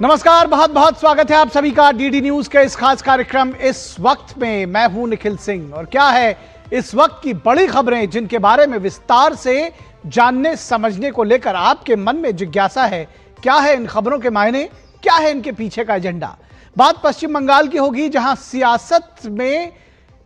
नमस्कार, बहुत बहुत स्वागत है आप सभी का डीडी न्यूज के इस खास कार्यक्रम इस वक्त में। मैं हूं निखिल सिंह और क्या है इस वक्त की बड़ी खबरें जिनके बारे में विस्तार से जानने समझने को लेकर आपके मन में जिज्ञासा है। क्या है इन खबरों के मायने, क्या है इनके पीछे का एजेंडा। बात पश्चिम बंगाल की होगी, जहां सियासत में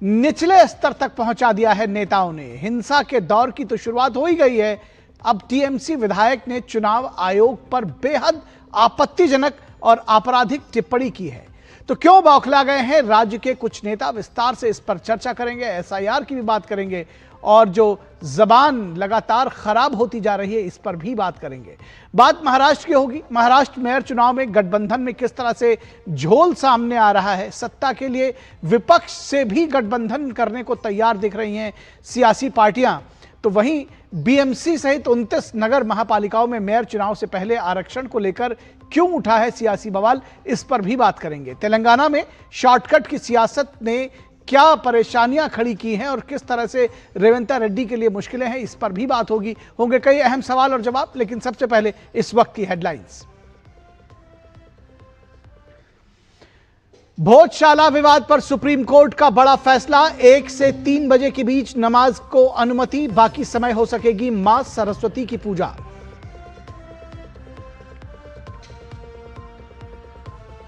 निचले स्तर तक पहुंचा दिया है नेताओं ने। हिंसा के दौर की तो शुरुआत हो ही गई है। अब टीएमसी विधायक ने चुनाव आयोग पर बेहद आपत्तिजनक और आपराधिक टिप्पणी की है। तो क्यों बौखला गए हैं राज्य के कुछ नेता, विस्तार से इस पर चर्चा करेंगे। एसआईआर की भी बात करेंगे और जो जबान लगातार खराब होती जा रही है इस पर भी बात करेंगे। बात महाराष्ट्र की होगी। महाराष्ट्र मेयर चुनाव में गठबंधन में किस तरह से झोल सामने आ रहा है। सत्ता के लिए विपक्ष से भी गठबंधन करने को तैयार दिख रही हैं सियासी पार्टियां। तो वहीं बीएमसी सहित 29 नगर महापालिकाओं में मेयर चुनाव से पहले आरक्षण को लेकर क्यों उठा है सियासी बवाल, इस पर भी बात करेंगे। तेलंगाना में शॉर्टकट की सियासत ने क्या परेशानियां खड़ी की हैं और किस तरह से रेवंत रेड्डी के लिए मुश्किलें हैं, इस पर भी बात होगी। होंगे कई अहम सवाल और जवाब, लेकिन सबसे पहले इस वक्त की हेडलाइंस। भोजशाला विवाद पर सुप्रीम कोर्ट का बड़ा फैसला। 1 से 3 बजे के बीच नमाज को अनुमति, बाकी समय हो सकेगी मां सरस्वती की पूजा।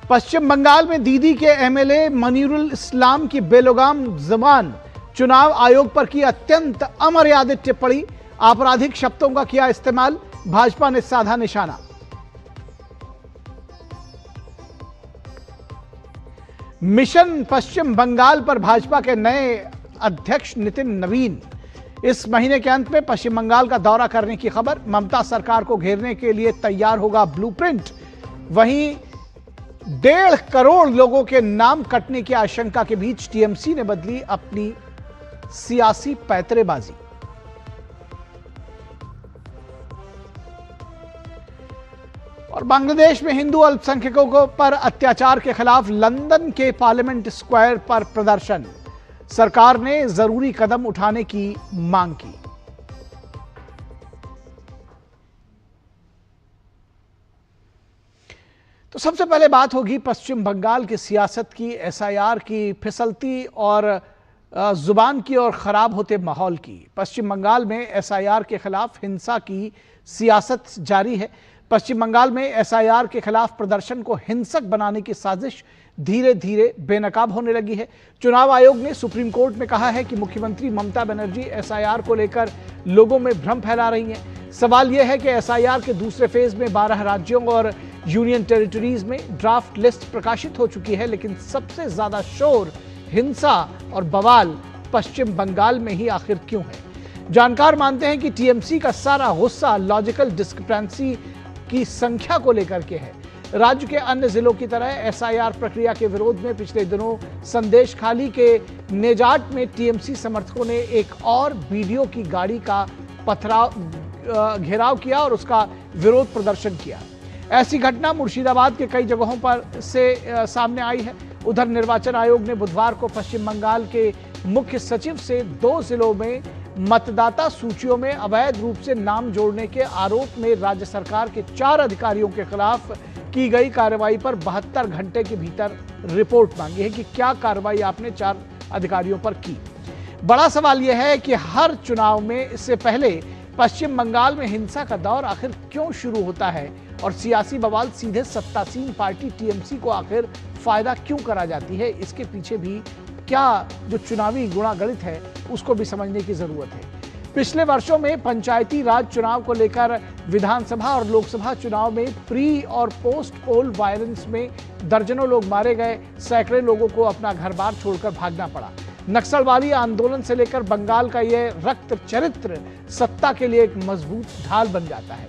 पश्चिम बंगाल में दीदी के एमएलए मनीरुल इस्लाम की बेलगाम जबान, चुनाव आयोग पर की अत्यंत अमर्यादित टिप्पणी, आपराधिक शब्दों का किया इस्तेमाल, भाजपा ने साधा निशाना। मिशन पश्चिम बंगाल पर भाजपा के नए अध्यक्ष नितिन नवीन इस महीने के अंत में पश्चिम बंगाल का दौरा करने की खबर। ममता सरकार को घेरने के लिए तैयार होगा ब्लूप्रिंट। वहीं 1.5 करोड़ लोगों के नाम कटने की आशंका के बीच टीएमसी ने बदली अपनी सियासी पैतरेबाजी। और बांग्लादेश में हिंदू अल्पसंख्यकों पर अत्याचार के खिलाफ लंदन के पार्लियामेंट स्क्वायर पर प्रदर्शन, सरकार ने जरूरी कदम उठाने की मांग की। तो सबसे पहले बात होगी पश्चिम बंगाल की सियासत की, एसआईआर की फिसलती और जुबान की और खराब होते माहौल की। पश्चिम बंगाल में एसआईआर के खिलाफ हिंसा की सियासत जारी है। पश्चिम बंगाल में एसआईआर के खिलाफ प्रदर्शन को हिंसक बनाने की साजिश धीरे धीरे बेनकाब होने लगी है। चुनाव आयोग ने सुप्रीम कोर्ट में कहा है कि मुख्यमंत्री ममता बनर्जी एसआईआर को लेकर लोगों में भ्रम फैला रही हैं। सवाल यह है कि एसआईआर के दूसरे फेज में 12 राज्यों और यूनियन टेरिटरीज में ड्राफ्ट लिस्ट प्रकाशित हो चुकी है, लेकिन सबसे ज्यादा शोर, हिंसा और बवाल पश्चिम बंगाल में ही आखिर क्यों है। जानकार मानते हैं कि टीएमसी का सारा गुस्सा लॉजिकल डिस्क्रिपेंसी की संख्या को लेकर के है। राज्य के अन्य जिलों की तरह एसआईआर प्रक्रिया के विरोध में पिछले दिनों संदेश खाली के नेजाट में टीएमसी समर्थकों ने एक और बीडीओ की गाड़ी का घेराव किया और उसका विरोध प्रदर्शन किया। ऐसी घटना मुर्शिदाबाद के कई जगहों पर से सामने आई है। उधर निर्वाचन आयोग ने बुधवार को पश्चिम बंगाल के मुख्य सचिव से 2 जिलों में मतदाता सूचियों में अवैध रूप से नाम जोड़ने के आरोप में राज्य सरकार के 4 अधिकारियों के खिलाफ की गई कार्रवाई पर 72 घंटे के भीतर रिपोर्ट मांगी है कि क्या कार्रवाई आपने 4 अधिकारियों पर की। बड़ा सवाल यह है कि हर चुनाव में इससे पहले पश्चिम बंगाल में हिंसा का दौर आखिर क्यों शुरू होता है और सियासी बवाल सीधे सत्तासीन पार्टी टीएमसी को आखिर फायदा क्यों करा जाती है। इसके पीछे भी क्या जो चुनावी गुणागणित है उसको भी समझने की जरूरत है। पिछले वर्षों में पंचायती राज चुनाव को लेकर विधानसभा और लोकसभा चुनाव में प्री और पोस्ट पोल वायलेंस में दर्जनों लोग मारे गए, सैकड़ों लोगों को अपना घर बार छोड़कर भागना पड़ा। नक्सलवादी आंदोलन से लेकर बंगाल का यह रक्त चरित्र सत्ता के लिए एक मजबूत ढाल बन जाता है।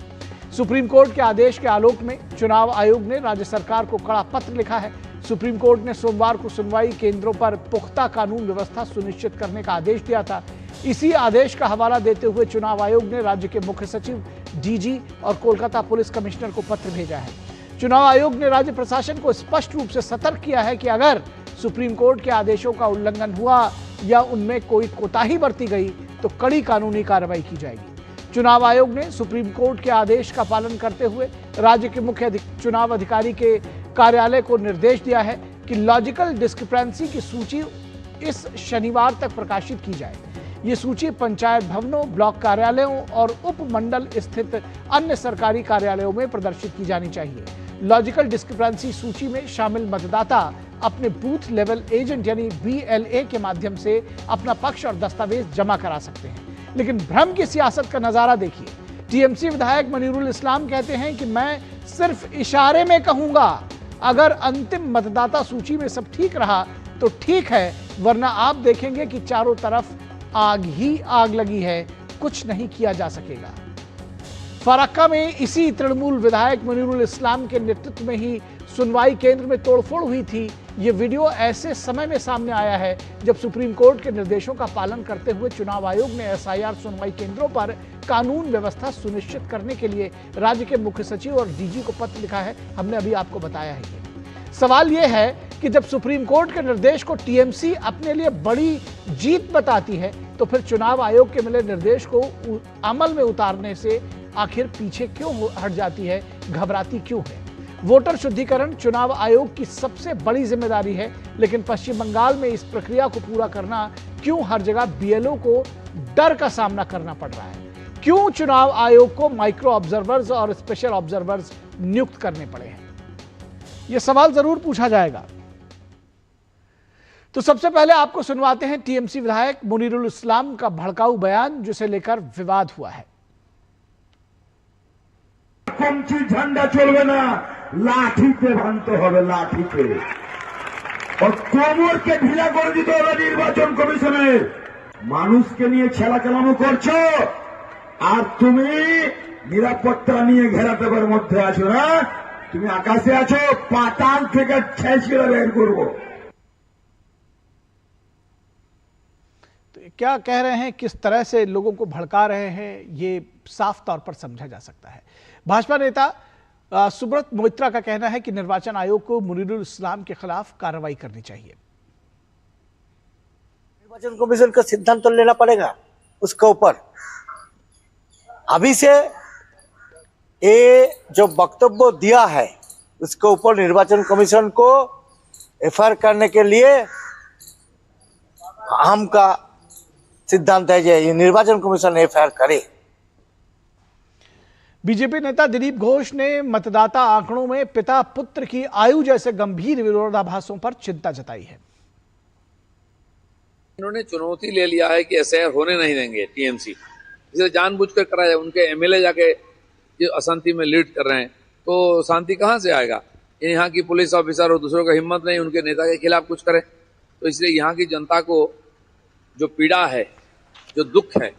सुप्रीम कोर्ट के आदेश के आलोक में चुनाव आयोग ने राज्य सरकार को कड़ा पत्र लिखा है। सुप्रीम कोर्ट ने सोमवार को सुनवाई केंद्रों पर पुख्ता कानून व्यवस्था सुनिश्चित करने का आदेश दिया था। इसी आदेश का हवाला देते हुए चुनाव आयोग ने राज्य के मुख्य सचिव, डीजी और कोलकाता पुलिस कमिश्नर को पत्र भेजा है। चुनाव आयोग ने राज्य प्रशासन को स्पष्ट रूप से सतर्क किया है कि अगर सुप्रीम कोर्ट के आदेशों का उल्लंघन हुआ या उनमें कोई कोताही बरती गई तो कड़ी कानूनी कार्रवाई की जाएगी। चुनाव आयोग ने सुप्रीम कोर्ट के आदेश का पालन करते हुए राज्य के मुख्य चुनाव अधिकारी के कार्यालय को निर्देश दिया है कि लॉजिकल डिस्क्रिपेंसी की सूची इस शनिवार तक प्रकाशित की जाए। ये सूची पंचायत भवनों, ब्लॉक कार्यालयों और उपमंडल स्थित अन्य सरकारी कार्यालयों में प्रदर्शित की जानी चाहिए। लॉजिकल डिस्क्रिपेंसी सूची में शामिल मतदाता अपने बूथ लेवल एजेंट यानी BLA के माध्यम से अपना पक्ष और दस्तावेज जमा करा सकते हैं। लेकिन भ्रम की सियासत का नजारा देखिए। TMC विधायक मनीरुल इस्लाम कहते हैं कि मैं सिर्फ इशारे में कहूंगा, अगर अंतिम मतदाता सूची में सब ठीक रहा तो ठीक है, वरना आप देखेंगे कि चारों तरफ आग ही आग लगी है, कुछ नहीं किया जा सकेगा। फराक्का में इसी तृणमूल विधायक मनीरुल इस्लाम के नेतृत्व में ही सुनवाई केंद्र में तोड़फोड़ हुई थी। ये वीडियो ऐसे समय में सामने आया है जब सुप्रीम कोर्ट के निर्देशों का पालन करते हुए चुनाव आयोग ने SIR सुनवाई केंद्रों पर कानून व्यवस्था सुनिश्चित करने के लिए राज्य के मुख्य सचिव और DG को पत्र लिखा है। हमने अभी आपको बताया है। सवाल यह है कि जब सुप्रीम कोर्ट के निर्देश को TMC अपने लिए बड़ी जीत बताती है तो फिर चुनाव आयोग के मिले निर्देश को अमल में उतारने से आखिर पीछे क्यों हट जाती है, घबराती क्यों है? वोटर शुद्धिकरण चुनाव आयोग की सबसे बड़ी जिम्मेदारी है, लेकिन पश्चिम बंगाल में इस प्रक्रिया को पूरा करना क्यों हर जगह BLO को डर का सामना करना पड़ रहा है? क्यों चुनाव आयोग को माइक्रो ऑब्जर्वर्स और स्पेशल ऑब्जर्वर्स नियुक्त करने पड़े हैं? यह सवाल जरूर पूछा जाएगा। तो सबसे पहले आपको सुनवाते हैं TMC विधायक मुनीरुल इस्लाम का भड़काऊ बयान, जिसे लेकर विवाद हुआ है। झंडा चलবে না, লাঠিতে ভাঙতে হবে, লাঠিতে। और কোমরকে ঢিলা করে দিতে হবে নির্বাচন কমিশনের। মানুষকে নিয়ে ছেলাচালানো করছো আর তুমি নিরাপত্তা নিয়ে ঘেরাটোপের মধ্যে আছো না? তুমি আকাশে আছো, পাতাল থেকে ছেঁচড়ে বের করবো। क्या कह रहे हैं, किस तरह से लोगों को भड़का रहे हैं, ये साफ तौर पर समझा जा सकता है। भाजपा नेता सुब्रत मोइत्रा का कहना है कि निर्वाचन आयोग को मुनीरुल इस्लाम के खिलाफ कार्रवाई करनी चाहिए। निर्वाचन कमीशन का सिद्धांत तो लेना पड़ेगा उसके ऊपर। अभी से ये जो वक्तव्य दिया है उसके ऊपर निर्वाचन कमीशन को FIR करने के लिए हम का सिद्धांत है ये निर्वाचन कमीशन FIR करे। बीजेपी नेता दिलीप घोष ने मतदाता आंकड़ों में पिता पुत्र की आयु जैसे गंभीर विरोधाभासों पर चिंता जताई है। इन्होंने चुनौती ले लिया है कि SIR होने नहीं देंगे TMC, इसे जानबूझकर कराया। उनके MLA जाके अशांति में लीड कर रहे हैं, तो शांति कहां से आएगा? यहाँ की पुलिस ऑफिसर और दूसरों का हिम्मत नहीं उनके नेता के खिलाफ कुछ करें। तो इसलिए यहाँ की जनता को जो पीड़ा है, जो दुख है,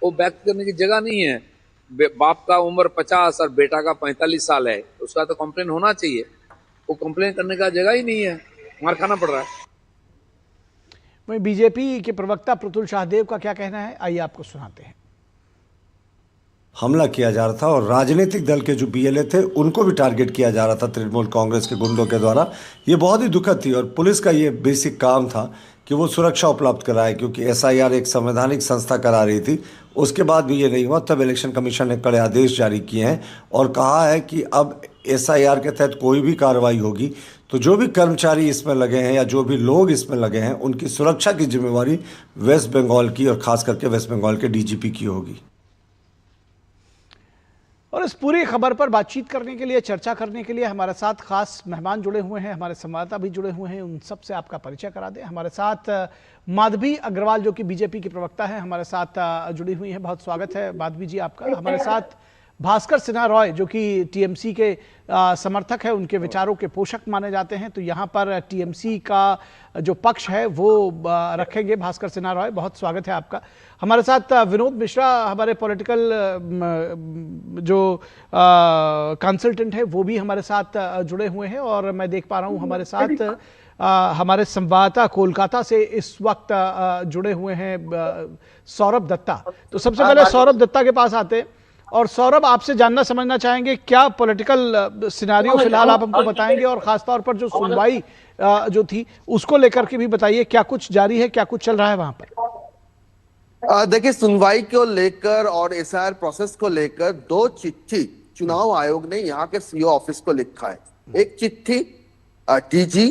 वो व्यक्त करने की जगह नहीं है। बाप का उम्र 50 और बेटा का 45 साल है, उसका तो कंप्लेन होना चाहिए। वो कंप्लेन करने का जगह ही नहीं है, मार खाना पड़ रहा है। वहीं बीजेपी के प्रवक्ता प्रतुल शाहदेव का क्या कहना है, आइए आपको सुनाते हैं। हमला किया जा रहा था और राजनीतिक दल के जो BLA थे उनको भी टारगेट किया जा रहा था तृणमूल कांग्रेस के गुंडों के द्वारा। ये बहुत ही दुखद थी और पुलिस का ये बेसिक काम था कि वो सुरक्षा उपलब्ध कराए, क्योंकि SIR एक संवैधानिक संस्था करा रही थी। उसके बाद भी ये नहीं हुआ, तब इलेक्शन कमीशन ने कड़े आदेश जारी किए हैं और कहा है कि अब SIR के तहत कोई भी कार्रवाई होगी तो जो भी कर्मचारी इसमें लगे हैं या जो भी लोग इसमें लगे हैं उनकी सुरक्षा की जिम्मेवारी वेस्ट बंगाल की और खास करके वेस्ट बंगाल के DGP की होगी। और इस पूरी खबर पर बातचीत करने के लिए, चर्चा करने के लिए हमारे साथ खास मेहमान जुड़े हुए हैं, हमारे संवाददाता भी जुड़े हुए हैं। उन सब से आपका परिचय करा दें। हमारे साथ माधवी अग्रवाल जो कि बीजेपी की प्रवक्ता है, हमारे साथ जुड़ी हुई हैं। बहुत स्वागत है माधवी जी आपका। हमारे साथ भास्कर सिन्हा रॉय जो कि TMC के समर्थक है, उनके विचारों के पोषक माने जाते हैं, तो यहाँ पर TMC का जो पक्ष है वो रखेंगे भास्कर सिन्हा रॉय। बहुत स्वागत है आपका। हमारे साथ विनोद मिश्रा हमारे पॉलिटिकल जो कंसल्टेंट है वो भी हमारे साथ जुड़े हुए हैं, और मैं देख पा रहा हूँ हमारे साथ हमारे संवाददाता कोलकाता से इस वक्त जुड़े हुए हैं सौरभ दत्ता। तो सबसे पहले सौरभ दत्ता के पास आते हैं। और सौरभ, आपसे जानना समझना चाहेंगे क्या पॉलिटिकल सिनेरियो फिलहाल आप हमको बताएंगे, और खासतौर पर जो सुनवाई जो थी उसको लेकर के भी बताइए, क्या कुछ जारी है, क्या कुछ चल रहा है वहां पर? देखिए, सुनवाई को लेकर और एसआईआर प्रोसेस को लेकर दो चिट्ठी चुनाव आयोग ने यहाँ के सीओ ऑफिस को लिखा है। एक चिट्ठी डीजी,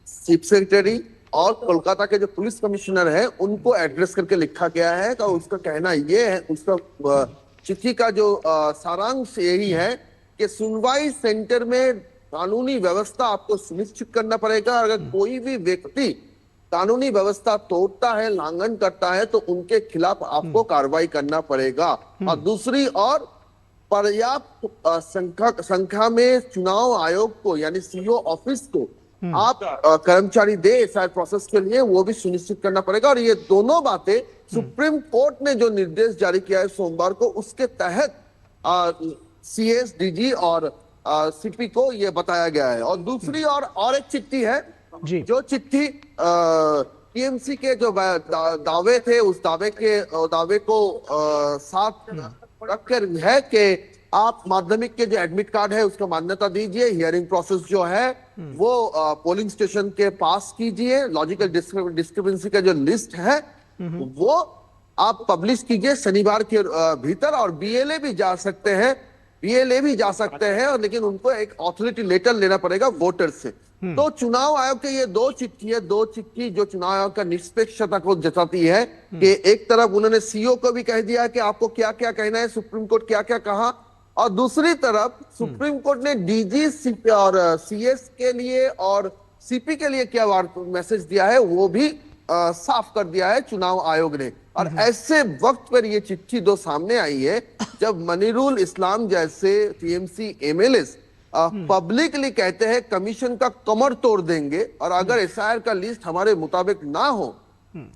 चीफ सेक्रेटरी और कोलकाता के जो पुलिस कमिश्नर है उनको एड्रेस करके लिखा गया है। तो उसका कहना ये है, उसका चिट्ठी का जो सारांश यही है कि सुनवाई सेंटर में कानूनी व्यवस्था आपको सुनिश्चित करना पड़ेगा। अगर कोई भी व्यक्ति कानूनी व्यवस्था तोड़ता है, लांघन करता है, तो उनके खिलाफ आपको कार्रवाई करना पड़ेगा। और दूसरी ओर पर्याप्त संख्या में चुनाव आयोग को यानी सीओ ऑफिस को आप कर्मचारी दे एसआईआर प्रोसेस के लिए, वो भी सुनिश्चित करना पड़ेगा। और ये दोनों बातें सुप्रीम कोर्ट ने जो निर्देश जारी किया है सोमवार को, उसके तहत सीएस, डीजी और सीपी को ये बताया गया है। और दूसरी और एक चिट्ठी है जो चिट्ठी टीएमसी के जो दावे थे उस दावे को साथ रखकर है कि आप माध्यमिक के जो एडमिट कार्ड है उसको मान्यता दीजिए, हियरिंग प्रोसेस जो है वो पोलिंग स्टेशन के पास कीजिए, लॉजिकल डिस्क्रिपेंसी का जो लिस्ट है वो आप पब्लिश कीजिए शनिवार के भीतर। और बीएलए भी जा सकते हैं, और लेकिन उनको एक ऑथोरिटी लेटर लेना पड़ेगा वोटर से। तो चुनाव आयोग के ये दो चिट्ठी जो चुनाव आयोग का निष्पक्षता को जताती है कि एक तरफ उन्होंने सीओ को भी कह दिया कि आपको क्या क्या कहना है, सुप्रीम कोर्ट क्या क्या कहा, और दूसरी तरफ सुप्रीम कोर्ट ने डीजी और सीएस के लिए और सीपी के लिए क्या मैसेज दिया है वो भी साफ कर दिया है चुनाव आयोग ने। और ऐसे वक्त पर ये चिट्ठी दो सामने आई है जब मनीरुल इस्लाम जैसे टीएमसी एमएलएस पब्लिकली कहते हैं कमीशन का कमर तोड़ देंगे, और अगर एसआईआर का लिस्ट हमारे मुताबिक ना हो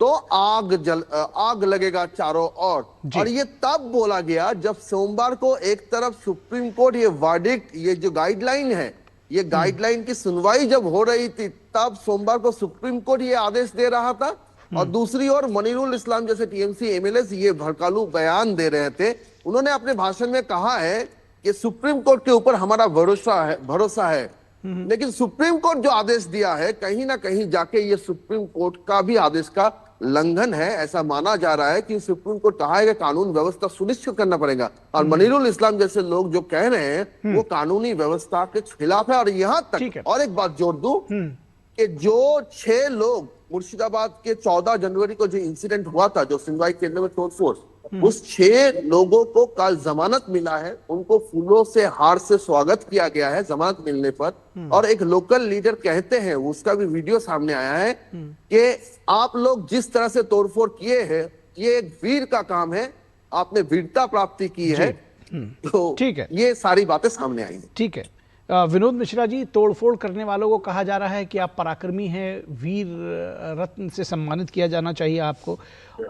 तो आग लगेगा चारों ओर। और ये तब बोला गया जब सोमवार को एक तरफ सुप्रीम कोर्ट ये वर्डिक्ट, ये जो गाइडलाइन है, ये गाइडलाइन की सुनवाई जब हो रही थी, तब सोमवार को सुप्रीम कोर्ट ये आदेश दे रहा था, और दूसरी ओर मनीरुल इस्लाम जैसे टीएमसी एमएलएस ये भड़कालू बयान दे रहे थे। उन्होंने अपने भाषण में कहा है कि सुप्रीम कोर्ट के ऊपर हमारा भरोसा है, लेकिन सुप्रीम कोर्ट जो आदेश दिया है कहीं ना कहीं जाके ये सुप्रीम कोर्ट का भी आदेश का लंघन है, ऐसा माना जा रहा है कि सुप्रीम कोर्ट कहा है कि कानून व्यवस्था सुनिश्चित करना पड़ेगा, और मनीरुल इस्लाम जैसे लोग जो कह रहे हैं वो कानूनी व्यवस्था के खिलाफ है। और यहाँ तक और एक बात जोड़ दूं कि जो 6 लोग मुर्शिदाबाद के 14 जनवरी को जो इंसिडेंट हुआ था, जो सुनवाई केंद्र में तोड़फोड़, उस 6 लोगों को कल जमानत मिला है, उनको फूलों से हार से स्वागत किया गया है जमानत मिलने पर। और एक लोकल लीडर कहते हैं, उसका भी वीडियो सामने आया है कि आप लोग जिस तरह से तोड़फोड़ किए हैं ये एक वीर का काम है, आपने वीरता प्राप्ति की है। तो ठीक है, ये सारी बातें सामने आई। ठीक है विनोद मिश्रा जी, तोड़फोड़ करने वालों को कहा जा रहा है कि आप पराक्रमी हैं, वीर रत्न से सम्मानित किया जाना चाहिए आपको,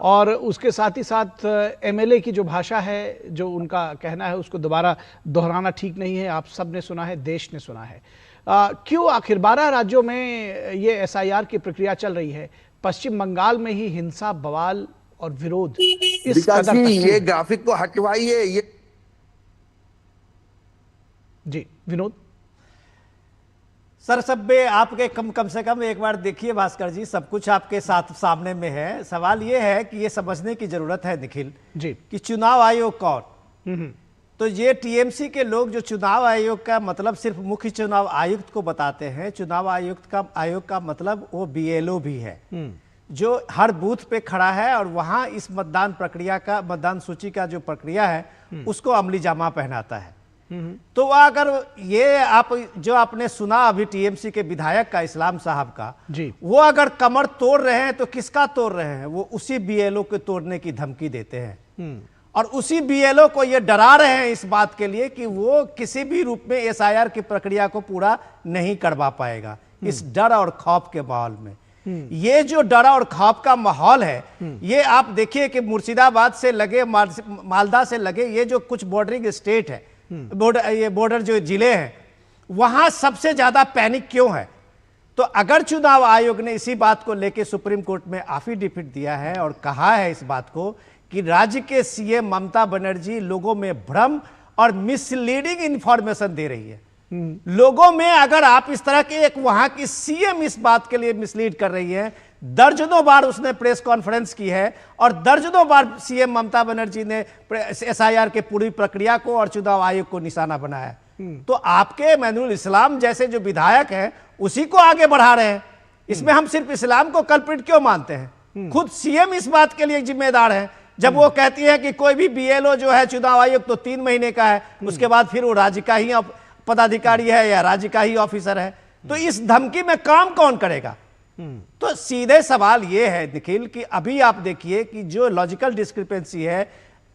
और उसके साथ ही साथ एमएलए की जो भाषा है, जो उनका कहना है, उसको दोबारा दोहराना ठीक नहीं है। आप सब ने सुना है, देश ने सुना है। क्यों आखिर 12 राज्यों में ये एसआईआर की प्रक्रिया चल रही है, पश्चिम बंगाल में ही हिंसा, बवाल और विरोध इस कदर तक? ये ग्राफिक को हटवाइए। ये जी विनोद सर, सब में आपके कम से कम एक बार देखिए भास्कर जी, सब कुछ आपके साथ सामने में है। सवाल ये है कि ये समझने की जरूरत है निखिल जी कि चुनाव आयोग कौन। तो ये टीएमसी के लोग जो चुनाव आयोग का मतलब सिर्फ मुख्य चुनाव आयुक्त को बताते हैं, चुनाव आयोग का मतलब वो बीएलओ भी है जो हर बूथ पे खड़ा है और वहां इस मतदान सूची का जो प्रक्रिया है उसको अमली जामा पहनाता है। तो अगर ये आप जो आपने सुना अभी टीएमसी के विधायक का, इस्लाम साहब का जी, वो अगर कमर तोड़ रहे हैं तो किसका तोड़ रहे हैं? वो उसी बीएलओ के तोड़ने की धमकी देते हैं, और उसी बीएलओ को ये डरा रहे हैं इस बात के लिए कि वो किसी भी रूप में एसआईआर की प्रक्रिया को पूरा नहीं करवा पाएगा। इस डर और खौफ के माहौल में ये जो डर और खौफ का माहौल है, ये आप देखिए कि मुर्शिदाबाद से लगे, मालदा से लगे, ये जो कुछ बॉर्डरिंग स्टेट है, बॉर्डर जो जिले हैं, वहां सबसे ज्यादा पैनिक क्यों है? तो अगर चुनाव आयोग ने इसी बात को लेकर सुप्रीम कोर्ट में एफिडेविट दिया है और कहा है इस बात को कि राज्य के सीएम ममता बनर्जी लोगों में भ्रम और मिसलीडिंग इंफॉर्मेशन दे रही है, लोगों में अगर आप इस तरह के एक वहां की सीएम इस बात के लिए मिसलीड कर रही है, दर्जनों बार उसने प्रेस कॉन्फ्रेंस की है और दर्जनों बार सीएम ममता बनर्जी ने एसआईआर के पूरी प्रक्रिया को और चुनाव आयोग को निशाना बनाया है। तो आपके इमानुल इस्लाम जैसे जो विधायक हैं उसी को आगे बढ़ा रहे हैं। इसमें हम सिर्फ इस्लाम को कल्प्रिट क्यों मानते हैं? खुद सीएम इस बात के लिए जिम्मेदार है जब वो कहती है कि कोई भी बीएलओ जो है चुनाव आयोग तो 3 महीने का है, उसके बाद फिर वो राज्य का ही पदाधिकारी है या राज्य का ही ऑफिसर है। तो इस धमकी में काम कौन करेगा? तो सीधे सवाल ये है निखिल कि अभी आप देखिए कि जो लॉजिकल डिस्क्रिपेंसी है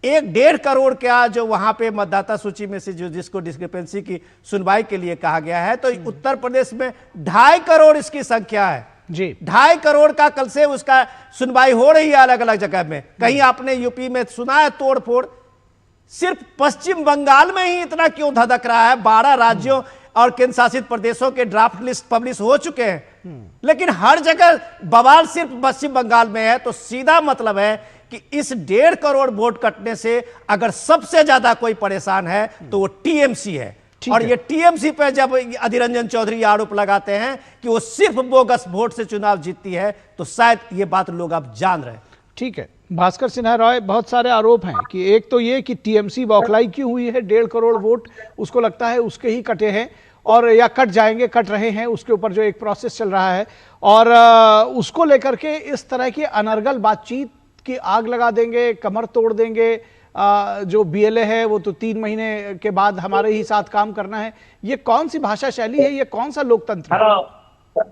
1.5 करोड़ क्या जो वहां पे मतदाता सूची में से जो जिसको डिस्क्रिपेंसी की सुनवाई के लिए कहा गया है, तो उत्तर प्रदेश में 2.5 करोड़ इसकी संख्या है जी। 2.5 करोड़ का कल से उसका सुनवाई हो रही है अलग अलग जगह में। कहीं आपने यूपी में सुना है तोड़फोड़? सिर्फ पश्चिम बंगाल में ही इतना क्यों धधक रहा है? 12 राज्यों और केंद्र शासित प्रदेशों के ड्राफ्ट लिस्ट पब्लिश हो चुके हैं, लेकिन हर जगह बवाल सिर्फ पश्चिम बंगाल में है। तो सीधा मतलब है कि इस 1.5 करोड़ वोट कटने से अगर सबसे ज्यादा कोई परेशान है तो वो टीएमसी है। और ये टीएमसी पे जब अधीर रंजन चौधरी आरोप लगाते हैं कि वो सिर्फ बोगस वोट से चुनाव जीतती है, तो शायद ये बात लोग अब जान रहे हैं। ठीक है भास्कर सिन्हा रॉय, बहुत सारे आरोप हैं कि एक तो ये कि टीएमसी बौखलाई क्यों हुई है, 1.5 करोड़ वोट उसको लगता है उसके ही कटे हैं और या कट जाएंगे, कट रहे हैं, उसके ऊपर जो एक प्रोसेस चल रहा है और उसको लेकर के इस तरह की अनर्गल बातचीत की आग लगा देंगे, कमर तोड़ देंगे। जो बीएलए है वो तो 3 महीने के बाद हमारे ही साथ काम करना है। ये कौन सी भाषा शैली है? ये कौन सा लोकतंत्र है?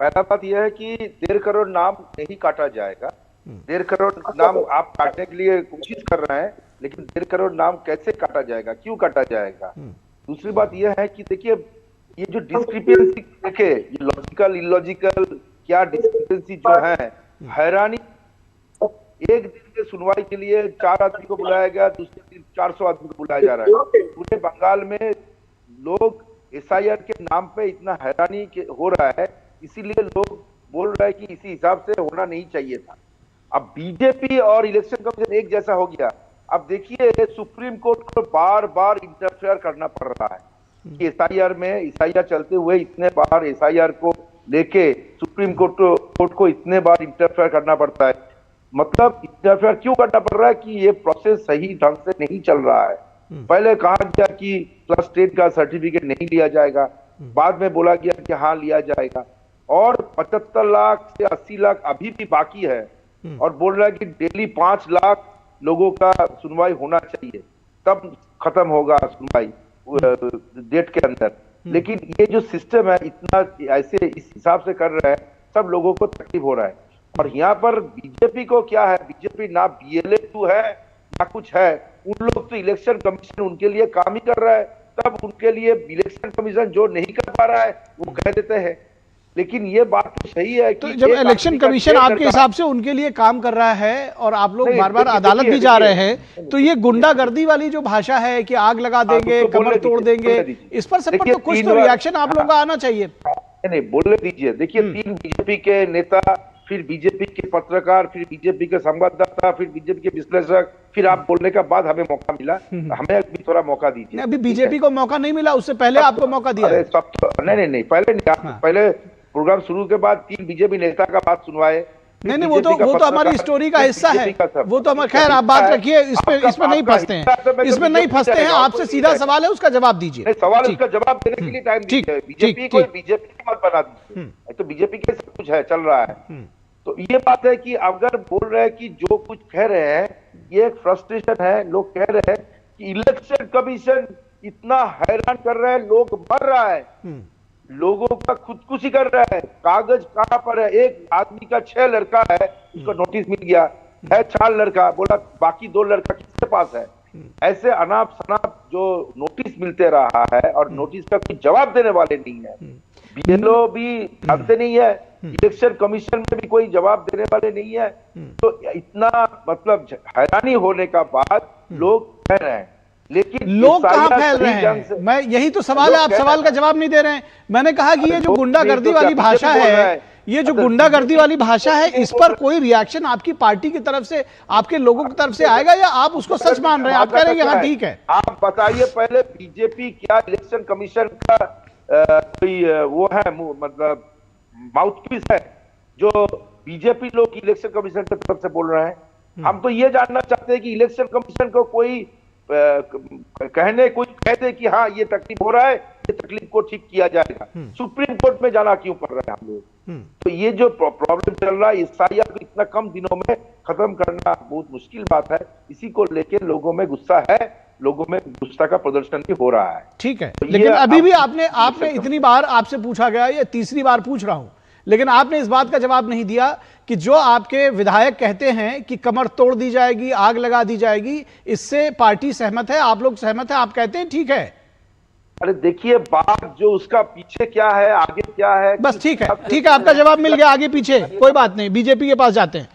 पहला बात यह है कि 1.5 करोड़ नाम नहीं काटा जाएगा। 1.5 करोड़ नाम आप काटने के लिए कोशिश कर रहे हैं, लेकिन 1.5 करोड़ नाम कैसे काटा जाएगा, क्यों काटा जाएगा? दूसरी बात यह है कि देखिए ये जो डिस्क्रिपेंसी देखे, ये लॉजिकल इलॉजिकल क्या डिस्क्रिपेंसी जो है, हैरानी। एक दिन के सुनवाई के लिए 4 आदमी को बुलाया गया, दूसरे दिन 400 आदमी को बुलाया जा रहा है। पूरे बंगाल में लोग एसआईआर के नाम पे इतना हैरानी हो रहा है, इसीलिए लोग बोल रहे हैं कि इसी हिसाब से होना नहीं चाहिए था। अब बीजेपी और इलेक्शन कमीशन एक जैसा हो गया। अब देखिए सुप्रीम कोर्ट को बार बार इंटरफेयर करना पड़ रहा है कि एसआईआर में एसआईआर चलते हुए इतने बार एसआईआर को लेके सुप्रीम कोर्ट को इतने बार इंटरफेयर करना पड़ता है। मतलब इंटरफेयर क्यों करना पड़ रहा है कि ये प्रोसेस सही ढंग से नहीं चल रहा है। पहले कहा गया कि क्लास 10 का सर्टिफिकेट नहीं लिया जाएगा, बाद में बोला गया कि हाँ लिया जाएगा, और 75 लाख से 80 लाख अभी भी बाकी है और बोल रहा है कि डेली 5 लाख लोगों का सुनवाई होना चाहिए, तब खत्म होगा सुनवाई डेट के अंदर। लेकिन ये जो सिस्टम है इतना ऐसे इस हिसाब से कर रहा है, सब लोगों को तकलीफ हो रहा है। और यहाँ पर बीजेपी को क्या है, बीजेपी ना बीएलए है ना कुछ है। उन लोग तो इलेक्शन कमीशन उनके लिए काम ही कर रहा है, तब उनके लिए इलेक्शन कमीशन जो नहीं कर पा रहा है वो कह देते हैं। लेकिन ये बात तो सही है कि तो जब इलेक्शन कमीशन आपके हिसाब से उनके लिए काम कर रहा है और आप लोग बार बार अदालत भी जा रहे हैं, तो ये गुंडागर्दी वाली जो भाषा है कि आग लगा देंगे, कमर तोड़ देंगे, इस पर सब पर तो कुछ तो रिएक्शन आप लोगों का आना चाहिए। नहीं बोलने दीजिए। देखिए 3 बीजेपी के नेता, फिर बीजेपी के पत्रकार, फिर बीजेपी के संवाददाता, फिर बीजेपी के विश्लेषक, फिर आप बोलने का बाद हमें मौका मिला, हमें भी थोड़ा मौका दीजिए। अभी बीजेपी को मौका नहीं मिला, उससे पहले आपको मौका दिया। नहीं पहले नहीं, पहले प्रोग्राम शुरू के बाद 3 बीजेपी नेता का बात सुनवाए। नहीं वो तो हमारी स्टोरी का हिस्सा है, वो तो हमारे, खैर आप बात रखिए, इसमें नहीं फंसते हैं, इसमें नहीं फंसते हैं। आपसे सीधा सवाल है, उसका जवाब दीजिए। सवाल उसका जवाब देने के लिए टाइम दीजिए। बीजेपी को बीजेपी मत बना दीजिए, तो बीजेपी के सब कुछ है, चल रहा है। तो ये बात है कि अगर बोल रहे हैं कि जो कुछ कह रहे हैं ये एक फ्रस्ट्रेशन है। लोग कह रहे हैं कि इलेक्शन कमीशन इतना हैरान कर रहा है, लोग मर रहा है, लोगों का खुदकुशी कर रहा है। कागज कहां पर है? एक आदमी का 6 लड़का है, उसको नोटिस मिल गया है, 4 लड़का, बोला बाकी 2 लड़का किसके पास है? ऐसे अनाप शनाप जो नोटिस मिलते रहा है और नोटिस का कोई जवाब देने वाले नहीं है। बीएलओ भी जानते नहीं है, इलेक्शन कमीशन में भी कोई जवाब देने वाले नहीं है। तो इतना मतलब हैरानी होने का बाद लोग कह रहे हैं, लेकिन लोग कहां फैल रहे हैं? मैं यही तो सवाल है, आप सवाल का जवाब नहीं दे रहे हैं। मैंने कहा कि ये जो गुंडागर्दी वाली भाषा है, ये जो गुंडागर्दी वाली भाषा है, इस पर कोई रिएक्शन आपकी पार्टी की तरफ से, आपके लोगों की तरफ से आएगा या आप उसको सच मान रहे हैं? आप कह रहे हैं हाँ ठीक है। आप बताइए पहले, बीजेपी क्या इलेक्शन कमीशन का कोई वो है, मतलब माउथपीस है जो बीजेपी लोग इलेक्शन कमीशन की तरफ से बोल रहे हैं। हम तो ये जानना चाहते हैं कि इलेक्शन कमीशन को कोई कोई कहते कि हाँ ये तकलीफ हो रहा है, ये तकलीफ को ठीक किया जाएगा। सुप्रीम कोर्ट में जाना क्यों पड़ रहा है हम लोग? तो ये जो प्रॉब्लम चल रहा है SIR को इतना कम दिनों में खत्म करना बहुत मुश्किल बात है। इसी को लेकर लोगों में गुस्सा है, लोगों में गुस्सा का प्रदर्शन भी हो रहा है। ठीक है, तो लेकिन अभी भी आपने इतनी बार आपसे पूछा गया, ये तीसरी बार पूछ रहा हूं, लेकिन आपने इस बात का जवाब नहीं दिया कि जो आपके विधायक कहते हैं कि कमर तोड़ दी जाएगी, आग लगा दी जाएगी, इससे पार्टी सहमत है, आप लोग सहमत है, आप कहते हैं ठीक है। अरे देखिए बात जो उसका पीछे क्या है, आगे क्या है, बस ठीक है, ठीक है, आपका जवाब मिल गया। आगे पीछे कोई बात नहीं, बीजेपी के पास जाते हैं।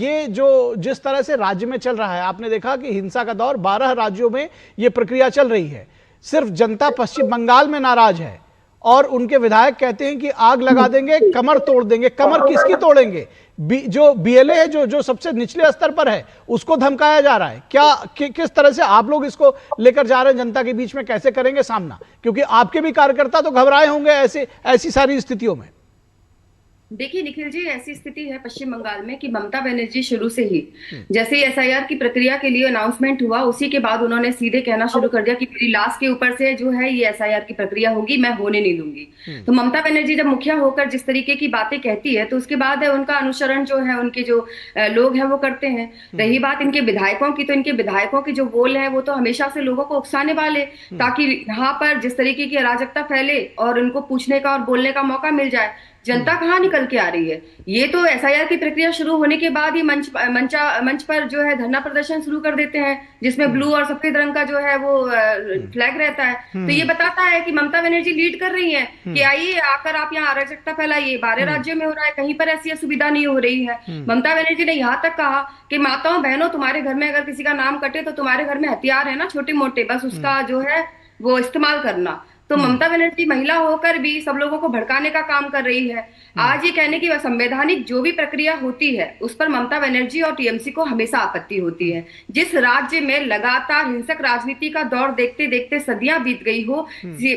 ये जो जिस तरह से राज्य में चल रहा है, आपने देखा कि हिंसा का दौर 12 राज्यों में ये प्रक्रिया चल रही है। सिर्फ जनता पश्चिम बंगाल में नाराज है और उनके विधायक कहते हैं कि आग लगा देंगे, कमर तोड़ देंगे। कमर किसकी तोड़ेंगे? जो BLA है, जो सबसे निचले स्तर पर है, उसको धमकाया जा रहा है। किस तरह से आप लोग इसको लेकर जा रहे हैं जनता के बीच में, कैसे करेंगे सामना? क्योंकि आपके भी कार्यकर्ता तो घबराए होंगे ऐसी सारी स्थितियों में। देखिए निखिल जी, ऐसी स्थिति है पश्चिम बंगाल में कि ममता बनर्जी शुरू से ही जैसे ही SIR की प्रक्रिया के लिए अनाउंसमेंट हुआ, उसी के बाद उन्होंने सीधे कहना शुरू कर दिया कि मेरी लाश के ऊपर से जो है ये SIR की प्रक्रिया होगी, मैं होने नहीं दूंगी। तो ममता बनर्जी जब मुखिया होकर जिस तरीके की बातें कहती है, तो उसके बाद है उनका अनुसरण जो है उनके जो लोग हैं वो करते हैं। रही बात इनके विधायकों की, तो इनके विधायकों की जो बोल है वो तो हमेशा से लोगों को उकसाने वाले, ताकि यहाँ पर जिस तरीके की अराजकता फैले और उनको पूछने का और बोलने का मौका मिल जाए। जनता कहाँ निकल के आ रही है? ये तो SIR की प्रक्रिया शुरू होने के बाद ही मंच पर जो है धरना प्रदर्शन शुरू कर देते हैं, जिसमें ब्लू और सफेद रंग का जो है वो फ्लैग रहता है। तो ये बताता है कि ममता बनर्जी लीड कर रही है कि आइए आकर आप यहाँ अराजकता फैलाइए। 12 राज्यों में हो रहा है, कहीं पर ऐसी सुविधा नहीं हो रही है। ममता बनर्जी ने यहाँ तक कहा कि माताओं बहनों, तुम्हारे घर में अगर किसी का नाम कटे तो तुम्हारे घर में हथियार है ना छोटे मोटे, बस उसका जो है वो इस्तेमाल करना। तो ममता बनर्जी महिला होकर भी सब लोगों को भड़काने का काम कर रही है। आज ये कहने की संवैधानिक जो भी प्रक्रिया होती है उस पर ममता बनर्जी और TMC को हमेशा आपत्ति होती है। जिस राज्य में लगातार हिंसक राजनीति का दौर देखते देखते सदियां बीत गई हो,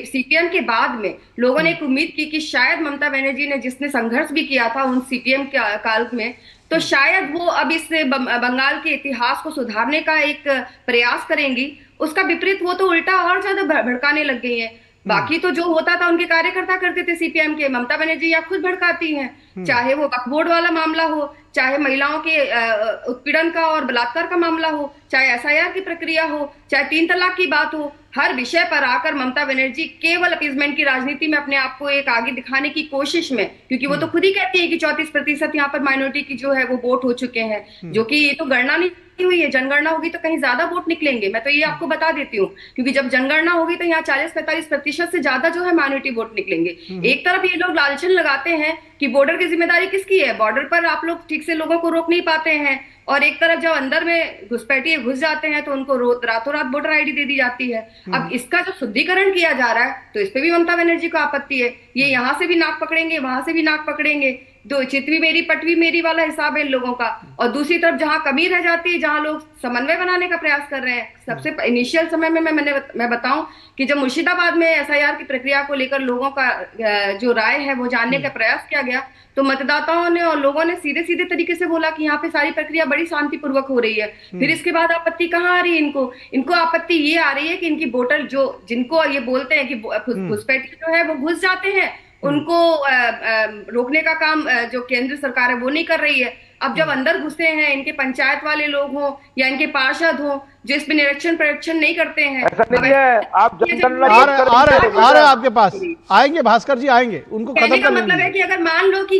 CPM के बाद में लोगों ने एक उम्मीद की कि शायद ममता बनर्जी ने जिसने संघर्ष भी किया था उन CPM के काल में, तो शायद वो अब इस बंगाल के इतिहास को सुधारने का एक प्रयास करेंगी। उसका विपरीत वो तो उल्टा और ज्यादा भड़काने लग गई है। बाकी तो जो होता था उनके कार्यकर्ता करते थे CPM के, ममता बनर्जी या खुद भड़काती हैं। चाहे वो वक्फ बोर्ड वाला मामला हो, चाहे महिलाओं के उत्पीड़न का और बलात्कार का मामला हो, चाहे SIR की प्रक्रिया हो, चाहे 3 तलाक की बात हो, हर विषय पर आकर ममता बनर्जी केवल अपीजमेंट की राजनीति में अपने आप को एक आगे दिखाने की कोशिश में, क्योंकि वो तो खुद ही कहती है कि 34% यहाँ पर माइनॉरिटी की जो है वो वोट हो चुके हैं, जो कि ये तो गणना नहीं हुई है। जनगणना होगी तो कहीं ज्यादा वोट निकलेंगे, मैं तो ये आपको बता देती हूँ, क्योंकि जब जनगणना होगी तो यहाँ 40-45% से ज्यादा जो है माइनॉरिटी वोट निकलेंगे। एक तरफ ये लोग लालचन लगाते हैं कि बॉर्डर की जिम्मेदारी किसकी है, बॉर्डर पर आप लोग ठीक से लोगों को रोक नहीं पाते हैं, और एक तरफ जब अंदर में घुसपैठिए घुस जाते हैं तो उनको रातों रात वोटर ID दे दी जाती है। अब इसका जो शुद्धिकरण किया जा रहा है तो इस पे भी ममता बनर्जी को आपत्ति है। ये यहाँ से भी नाक पकड़ेंगे, वहां से भी नाक पकड़ेंगे, दो चितवी मेरी पटवी मेरी वाला हिसाब है इन लोगों का। और दूसरी तरफ जहां कमी रह जाती है, जहां लोग समन्वय बनाने का प्रयास कर रहे हैं, सबसे इनिशियल समय में मैं बताऊं कि जब मुर्शिदाबाद में SIR की प्रक्रिया को लेकर लोगों का जो राय है वो जानने का प्रयास किया गया, तो मतदाताओं ने और लोगों ने सीधे सीधे तरीके से बोला कि यहाँ पे सारी प्रक्रिया बड़ी शांतिपूर्वक हो रही है। फिर इसके बाद आपत्ति कहाँ आ रही है इनको आपत्ति ये आ रही है कि इनकी वोटर जो जिनको ये बोलते हैं कि घुसपैठी जो है वो घुस जाते हैं, उनको रोकने का काम जो केंद्र सरकार है वो नहीं कर रही है। अब जब अंदर घुसे हैं, इनके पंचायत वाले लोग हों या इनके पार्षद हों जो इस पे निरीक्षण परीक्षण नहीं करते हैं, आप आ रहे आपके पास आएंगे, भास्कर जी आएंगे, उनको कहने का मतलब है कि अगर मान लो कि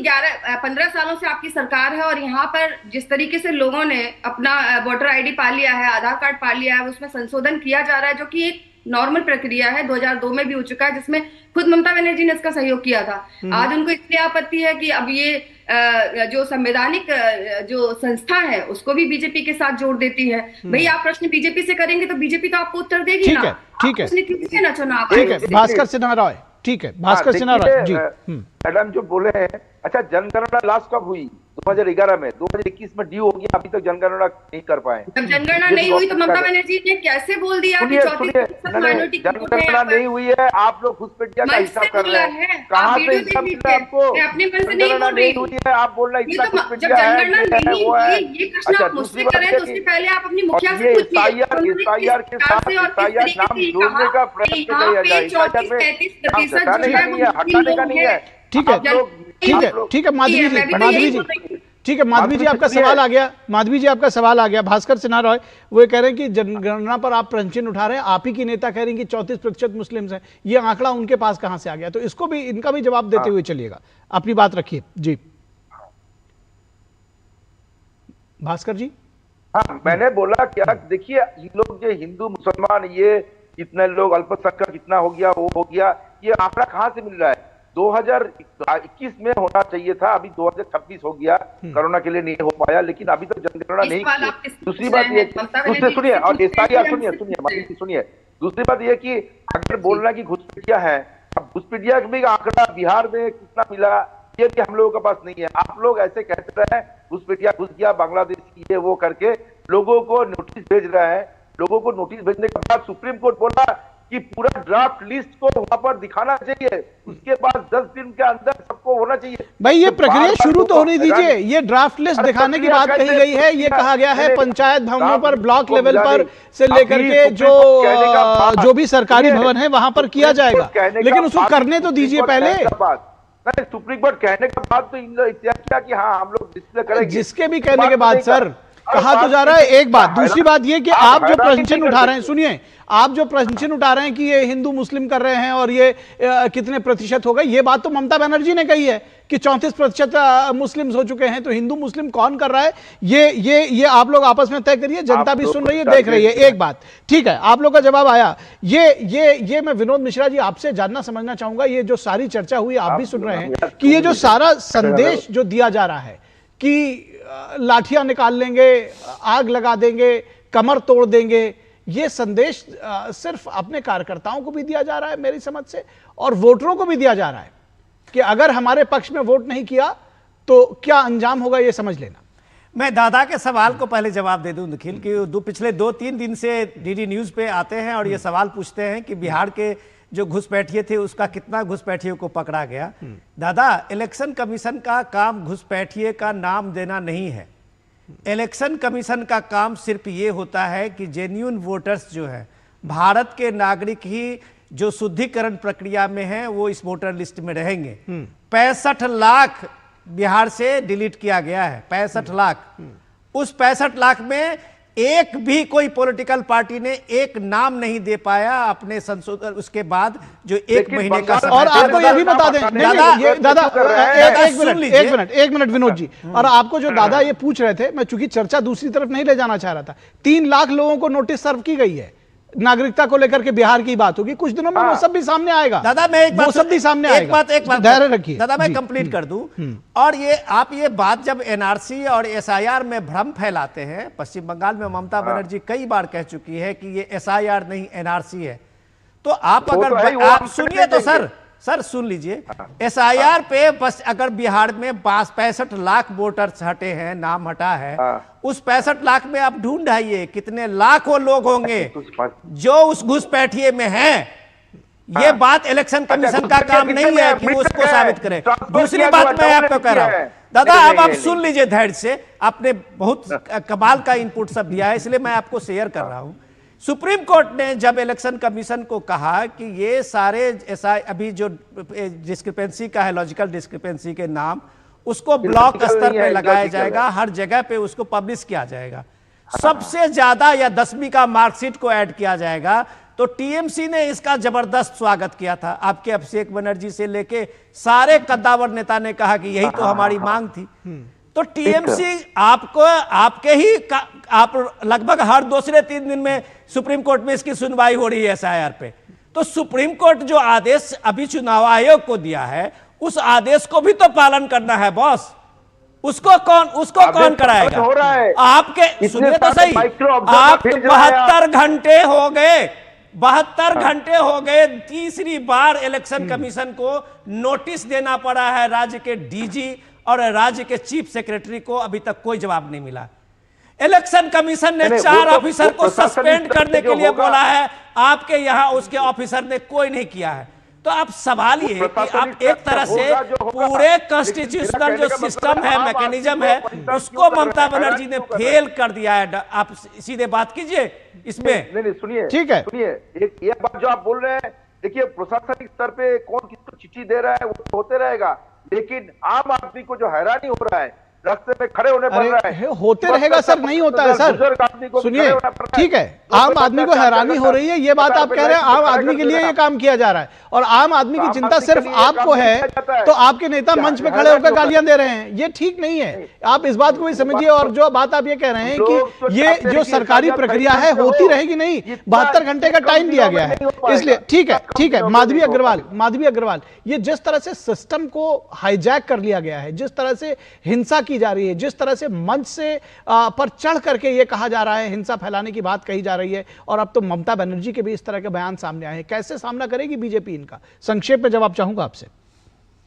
15 सालों से आपकी सरकार है और यहाँ पर जिस तरीके से लोगों ने अपना वोटर ID पा लिया है, आधार कार्ड पा लिया है, उसमें संशोधन किया जा रहा है जो कि एक नॉर्मल प्रक्रिया है, 2002 में भी हो चुका है, जिसमें खुद ममता बनर्जी ने इसका सहयोग किया था। आज उनको इसलिए आपत्ति है कि अब ये जो संवैधानिक जो संस्था है उसको भी बीजेपी के साथ जोड़ देती है। भाई आप प्रश्न बीजेपी से करेंगे तो बीजेपी तो आपको उत्तर देगी ना। ठीक है ना चुनाव। ठीक है, भास्कर सिन्हा रॉय, ठीक है, भास्कर सिन्हा रॉय जी। मैडम जो बोले हैं, अच्छा जनगणना लास्ट कब हुई? 2011 में, 2021 में ड्यू हो गया, अभी तक जनगणना नहीं कर पाए। जब जनगणना नहीं हुई तो ममता बनर्जी ने कैसे बोल दिया कि 34% माइनॉरिटी जनगणना नहीं हुई है, आप लोग घुसपैठिया का हिसाब कर रहे हैं, कहाँ से हिसाब मिला आपको? अपने मन से नहीं बोल रही हुई है, आप बोल रहे हैं जब जनगणना नहीं हुई, ये प्रश्न आप मुझसे करें तो उससे पहले आप अपनी मुखिया से पूछिए। एसआईआर के साथ एसआईआर नाम जोड़ने का प्रयत्न किया जाए, 34-35% हटाने का नहीं है। ठीक है, ठीक है, ठीक है माधवी जी, ठीक है माधवी जी, आपका सवाल आ गया। माधवी जी, आपका सवाल आ गया। भास्कर सिन्हा रॉय वो कह रहे हैं कि जनगणना पर आप प्रश्न चिन्ह उठा रहे हैं, आप ही की नेता कह रही हैं कि 34% मुस्लिम्स हैं, ये आंकड़ा उनके पास कहां से आ गया? तो इसको भी, इनका भी जवाब देते हुए चलिएगा, अपनी बात रखिए जी। भास्कर जी। हाँ, मैंने बोला क्या, देखिए ये लोग जो हिंदू मुसलमान, ये कितने लोग अल्पसंख्यक कितना हो गया, वो हो गया, ये आंकड़ा कहाँ से मिल रहा है? 2021 में होना चाहिए था, अभी 2026 हो गया, कोरोना के लिए नहीं हो पाया, लेकिन अभी तक जनगणना नहीं की। दूसरी बात ये, सुनिए, और एसआईआर सुनिए, दूसरी बात ये कि अगर बोलना कि घुसपैठिया है, अब घुसपैठिया भी आंकड़ा बिहार में कितना मिला, ये भी हम लोगों के पास नहीं है। आप लोग ऐसे कहते रहे घुसपैठिया घुस गया बांग्लादेश की, ये वो करके लोगों को नोटिस भेज रहे हैं। लोगों को नोटिस भेजने के बाद सुप्रीम कोर्ट बोला कि पूरा ड्राफ्ट लिस्ट को वहां पर दिखाना चाहिए, उसके बाद 10 दिन के अंदर सबको होना चाहिए। भाई ये प्रक्रिया शुरू तो होने दीजिए, ये ड्राफ्ट लिस्ट दिखाने की बात कही गई है, ये कहा गया है पंचायत भवनों पर, ब्लॉक लेवल पर से लेकर के जो भी सरकारी भवन है वहां पर किया जाएगा, लेकिन उसको करने तो दीजिए पहले। नहीं, सुप्रीम कोर्ट कहने के बाद तो इन लोग किया कि हाँ हम लोग डिस्प्ले करेंगे, जिसके भी कहने के बाद सर कहा तो जा रहा है। एक बात, दूसरी बात ये कि आप जो प्रश्न चिन्ह उठा रहे हैं, सुनिए, आप जो प्रश्न चिन्ह उठा रहे हैं कि ये हिंदू मुस्लिम कर रहे हैं और ये कितने प्रतिशत हो गए, ये बात तो ममता बनर्जी ने कही है कि 34% मुस्लिम्स हो चुके हैं, तो हिंदू मुस्लिम कौन कर रहा है ये आप लोग आपस में तय करिए, जनता भी सुन रही है, देख रही है। एक बात ठीक है, आप लोग का जवाब आया। ये मैं विनोद मिश्रा जी आपसे जानना समझना चाहूंगा, ये जो सारी चर्चा हुई, आप भी सुन रहे हैं कि ये जो सारा संदेश जो दिया जा रहा है कि लाठियां निकाल लेंगे, आग लगा देंगे, कमर तोड़ देंगे, ये संदेश सिर्फ अपने कार्यकर्ताओं को भी दिया जा रहा है मेरी समझ से, और वोटरों को भी दिया जा रहा है कि अगर हमारे पक्ष में वोट नहीं किया तो क्या अंजाम होगा, ये समझ लेना। मैं दादा के सवाल को पहले जवाब दे दूं निखिल, कि पिछले 2-3 दिन से डीडी न्यूज पे आते हैं और ये सवाल पूछते हैं कि बिहार के जो घुसपैठिए थे उसका कितना घुसपैठियों को पकड़ा गया। दादा, इलेक्शन कमीशन का काम घुसपैठिए का नाम देना नहीं है। इलेक्शन कमीशन का काम सिर्फ ये होता है कि जेन्युइन वोटर्स जो है, भारत के नागरिक ही जो शुद्धिकरण प्रक्रिया में है वो इस वोटर लिस्ट में रहेंगे। 65 लाख बिहार से डिलीट किया गया है, 65 लाख। उस 65 लाख में एक भी कोई पॉलिटिकल पार्टी ने एक नाम नहीं दे पाया अपने संशोधन, उसके बाद जो 1 महीने का। और आपको ये भी बता दें दादा, एक मिनट विनोद जी, और आपको जो दादा ये पूछ रहे थे, मैं चूंकि चर्चा दूसरी तरफ नहीं ले जाना चाह रहा था, 3 लाख लोगों को नोटिस सर्व की गई है, नागरिकता को लेकर के बिहार की बात होगी, कुछ दिनों में वो सब भी सामने आएगा। दादा मैं एक बात, सब भी सामने आएगा, एक बात धैर्य रखिए दादा, मैं कंप्लीट कर दूं। और ये आप ये बात जब एनआरसी और एसआईआर में भ्रम फैलाते हैं, पश्चिम बंगाल में ममता बनर्जी कई बार कह चुकी है कि ये एसआईआर नहीं एनआरसी है, तो आप अगर आप सुनिए तो सर सुन लीजिए, एसआईआर पे बस अगर बिहार में 65 लाख वोटर्स हटे हैं, नाम हटा है, उस 65 लाख में आप ढूंढ आइए कितने लाखों लोग होंगे जो उस घुसपैठिए में हैं। ये बात इलेक्शन कमीशन का काम नहीं है कि उसको साबित करे। दूसरी बात मैं आपको कह रहा हूं दादा, अब आप सुन लीजिए धैर्य से, आपने बहुत कमाल का इनपुट सब दिया है, इसलिए मैं आपको शेयर कर रहा हूं। सुप्रीम कोर्ट ने जब इलेक्शन कमीशन को कहा कि ये सारे ऐसा अभी जो डिस्क्रिपेंसी का है, लॉजिकल डिस्क्रिपेंसी के नाम, उसको ब्लॉक स्तर पे लगाया जाएगा, हर जगह पे उसको पब्लिश किया जाएगा, सबसे ज्यादा या 10वीं का मार्कशीट को ऐड किया जाएगा, तो टीएमसी ने इसका जबरदस्त स्वागत किया था। आपके अभिषेक बनर्जी से लेके सारे कद्दावर नेता ने कहा कि यही तो हमारी मांग थी। तो टीएमसी आपको आपके ही आप लगभग हर दूसरे 3 दिन में सुप्रीम कोर्ट में इसकी सुनवाई हो रही है एसआईआर पे। तो सुप्रीम कोर्ट जो आदेश अभी चुनाव आयोग को दिया है, उस आदेश को भी तो पालन करना है बॉस। उसको कौन कराएगा? आपके सुनिए तो सही, आप 72 घंटे हो गए 72 घंटे हो गए, तीसरी बार इलेक्शन कमीशन को नोटिस देना पड़ा है राज्य के डीजी और राज्य के चीफ सेक्रेटरी को, अभी तक कोई जवाब नहीं मिला। इलेक्शन कमीशन ने 4 ऑफिसर को सस्पेंड करने के लिए बोला है, आपके यहां उसके ऑफिसर ने कोई नहीं किया है। तो अब सवाल ये है कि आप एक तरह से पूरे कॉन्स्टिट्यूशनल जो सिस्टम है, मैकेनिज्म है, उसको ममता बनर्जी ने फेल कर दिया है। आप सीधे बात कीजिए इसमें। नहीं सुनिए, ठीक है, सुनिए, एक बात जो आप बोल रहे हैं, देखिए प्रशासनिक स्तर पे कौन किसको चिट्ठी दे रहा है वो तो होते रहेगा, लेकिन आम आदमी को जो हैरानी हो रहा है, रास्ते में खड़े होने पड़ रहा है, होते रहेगा सर, नहीं होता है सर। सुनिए, ठीक है, आम आदमी को हैरानी हो रही है, ये बात आप कह रहे हैं, आम आदमी के लिए ये काम किया जा रहा है, और आम आदमी की चिंता सिर्फ आपको है, तो आपके नेता मंच पे खड़े होकर गालियां दे रहे हैं, ये ठीक नहीं है। आप इस बात को भी समझिए। और जो बात आप ये कह रहे हैं कि ये जो सरकारी प्रक्रिया है होती रहेगी, नहीं, 72 घंटे का टाइम दिया गया है, इसलिए ठीक है। माधवी अग्रवाल, ये जिस तरह से सिस्टम को हाईजैक कर लिया गया है, जिस तरह से हिंसा की जा रही है, जिस तरह से मंच से पर चढ़ करके ये कहा जा रहा है, हिंसा फैलाने की बात कही जा रही है, और अब तो ममता बनर्जी के भी इस तरह के बयान सामने आए हैं, कैसे सामना करेगी बीजेपी इनका? संक्षेप में जवाब चाहूंगा आपसे।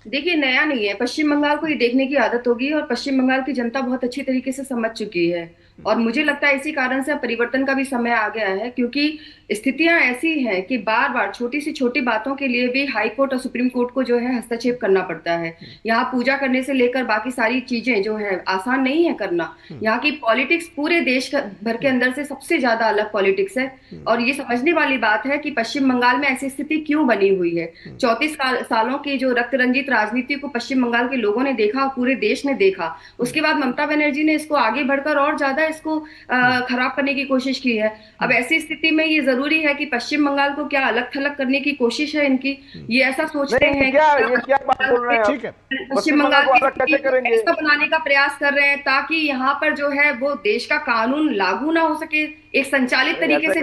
देखिए, नया नहीं है, पश्चिम बंगाल को ये देखने की आदत होगी और पश्चिम बंगाल की जनता बहुत अच्छी तरीके से समझ चुकी है, और मुझे लगता है इसी कारण से अब परिवर्तन का भी समय आ गया है, क्योंकि स्थितियां ऐसी हैं कि बार बार छोटी सी छोटी बातों के लिए भी हाई कोर्ट और सुप्रीम कोर्ट को जो है हस्तक्षेप करना पड़ता है। यहाँ पूजा करने से लेकर बाकी सारी चीजें जो है आसान नहीं है करना। यहाँ की पॉलिटिक्स पूरे देश भर के अंदर से सबसे ज्यादा अलग पॉलिटिक्स है, और ये समझने वाली बात है कि पश्चिम बंगाल में ऐसी स्थिति क्यों बनी हुई है। 34 सालों की जो रक्त रंजित राजनीति को पश्चिम बंगाल के लोगों ने देखा, पूरे देश ने देखा, उसके बाद ममता बनर्जी ने इसको आगे बढ़कर और ज्यादा इसको खराब करने की कोशिश की है। अब ऐसी स्थिति में ये जरूरी है कि पश्चिम बंगाल को क्या अलग थलग करने की कोशिश है इनकी, ये ऐसा सोचते हैं क्या बात बोल रहे हैं, पश्चिम बंगाल की ऐसा बनाने का प्रयास कर रहे हैं ताकि यहाँ पर जो है वो देश का कानून लागू ना हो सके एक संचालित तरीके से।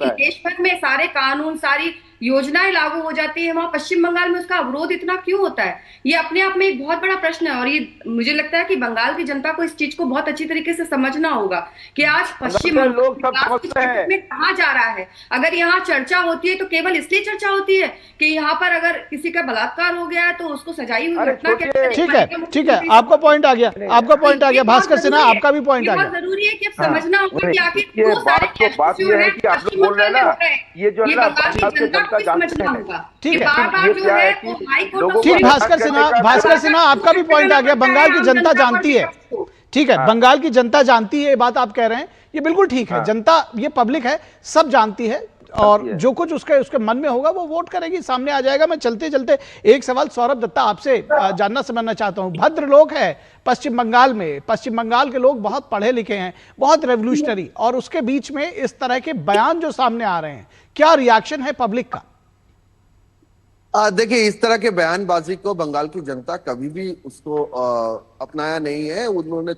देश भर में सारे कानून, सारी योजनाएं लागू हो जाती है, वहां पश्चिम बंगाल में उसका अवरोध इतना क्यों होता है? ये अपने आप में एक बहुत बड़ा प्रश्न है, और ये मुझे लगता है कि बंगाल की जनता को इस चीज को बहुत अच्छी तरीके से समझना होगा कि आज पश्चिम बंगाल में कहा जा रहा है। अगर यहाँ चर्चा होती है तो केवल इसलिए चर्चा होती है कि यहाँ पर अगर किसी का बलात्कार हो गया है तो उसको सजाई हुई घटना के। ठीक है, आपका पॉइंट आ गया, भास्कर सिन्हा आपका भी पॉइंट आ गया। जरूरी है कि अब समझना होगा कि आखिर वो सारे बात ये है कि आप लोग बोल रहे हैं ना, ये जो है ना ठीक है, भास्कर सिन्हा आपका भी पॉइंट आ गया। बंगाल की जनता जानती है, ठीक है, बंगाल की जनता जानती है, ये बात आप कह रहे हैं, ये बिल्कुल ठीक है। जनता, ये पब्लिक है, सब जानती है, और जो कुछ उसके मन में होगा वो वोट करेगी, सामने आ जाएगा। मैं चलते चलते एक सवाल सौरभ दत्ता आपसे जानना समझना चाहता हूं। भद्र लोग है पश्चिम बंगाल में, पश्चिम बंगाल के लोग बहुत पढ़े लिखे हैं, बहुत रेवोल्यूशनरी, और उसके बीच में इस तरह के बयान जो सामने आ रहे हैं, क्या रिएक्शन है पब्लिक का? देखिए, इस तरह के बयानबाजी को बंगाल की जनता कभी भी उसको अपनाया नहीं है, उन्होंने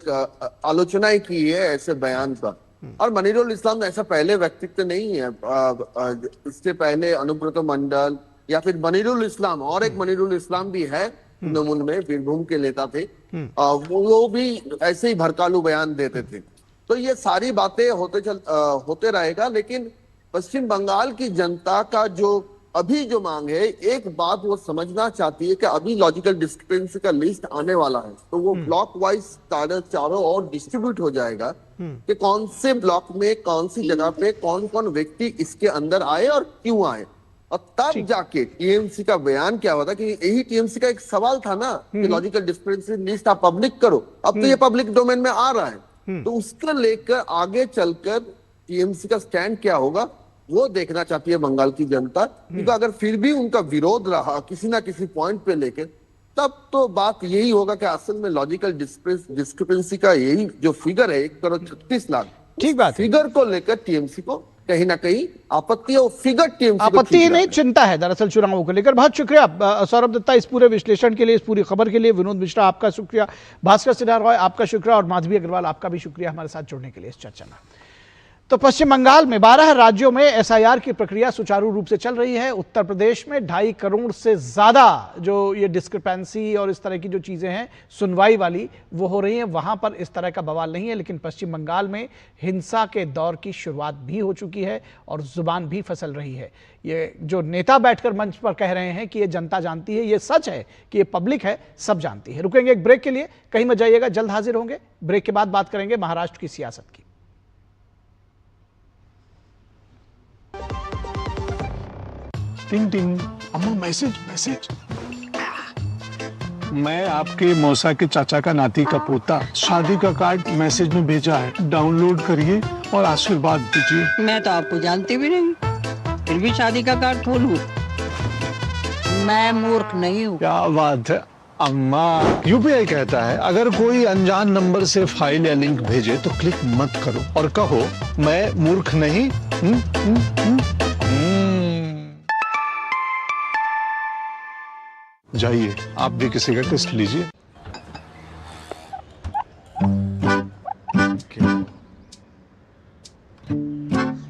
आलोचना ही की है ऐसे बयान का। और मनीरुल इस्लाम ऐसा पहले व्यक्तित्व नहीं है, इससे पहले अनुब्रत मंडल या फिर मनीरुल इस्लाम, और एक मनीरुल इस्लाम भी है तृणमूल में, वीरभूम के नेता थे, वो भी ऐसे ही भड़कालू बयान देते थे। तो ये सारी बातें होते रहेगा, लेकिन पश्चिम बंगाल की जनता का जो अभी जो मांग है, एक बात वो समझना चाहती है कि अभी लॉजिकल डिस्क्रिपेंसी का लिस्ट आने वाला है, तो वो ब्लॉक वाइज चारों और डिस्ट्रीब्यूट हो जाएगा कि कौन से ब्लॉक में कौन सी जगह पे कौन कौन व्यक्ति इसके अंदर आए और क्यों आए, और तब जाके टीएमसी का बयान क्या होता। कि यही टीएमसी का एक सवाल था ना कि लॉजिकल डिस्क्रिपेंसी लिस्ट आप पब्लिक करो, अब तो ये पब्लिक डोमेन में आ रहा है, तो उसको लेकर आगे चलकर टीएमसी का स्टैंड क्या होगा वो देखना चाहती है बंगाल की जनता। क्योंकि अगर फिर भी उनका विरोध रहा किसी ना किसी पॉइंट पे लेकर, तब तो बात यही होगा कि असल में लॉजिकल डिस्क्रिपेंसी का यही जो फिगर है 1,36,00,000, ठीक बात, फिगर को लेकर टीएमसी को कहीं ना कहीं आपत्ति है, और फिगर टीएमसी आपत्ति ही नहीं, चिंता है दरअसल चुनावों को लेकर। बहुत शुक्रिया सौरभ दत्ता इस पूरे विश्लेषण के लिए, इस पूरी खबर के लिए। विनोद मिश्रा आपका शुक्रिया, भास्कर सिन्हा रॉय आपका शुक्रिया, और माधवी अग्रवाल आपका भी शुक्रिया हमारे साथ जुड़ने के लिए इस चर्चा में। तो पश्चिम बंगाल में 12 राज्यों में एसआईआर की प्रक्रिया सुचारू रूप से चल रही है। उत्तर प्रदेश में 2.5 करोड़ से ज्यादा जो ये डिस्क्रिपेंसी और इस तरह की जो चीजें हैं सुनवाई वाली वो हो रही हैं, वहां पर इस तरह का बवाल नहीं है। लेकिन पश्चिम बंगाल में हिंसा के दौर की शुरुआत भी हो चुकी है और जुबान भी फसल रही है। ये जो नेता बैठकर मंच पर कह रहे हैं कि ये जनता जानती है, ये सच है कि ये पब्लिक है, सब जानती है। रुकेंगे एक ब्रेक के लिए, कहीं मत जाइएगा, जल्द हाजिर होंगे। ब्रेक के बाद बात करेंगे महाराष्ट्र की सियासत की। टिंग टिंग, अम्मा मैसेज मैसेज। मैं आपके मौसा के चाचा का नाती का पोता, शादी का कार्ड मैसेज में भेजा है, डाउनलोड करिए और आशीर्वाद दीजिए। मैं तो आपको जानती भी नहीं, फिर भी शादी का कार्ड खोलूं? मैं मूर्ख नहीं हूँ। क्या बात है अम्मा। यूपीआई कहता है अगर कोई अनजान नंबर से फाइल या लिंक भेजे तो क्लिक मत करो और कहो मैं मूर्ख नहीं। जाइए आप भी किसी का टेस्ट लीजिए।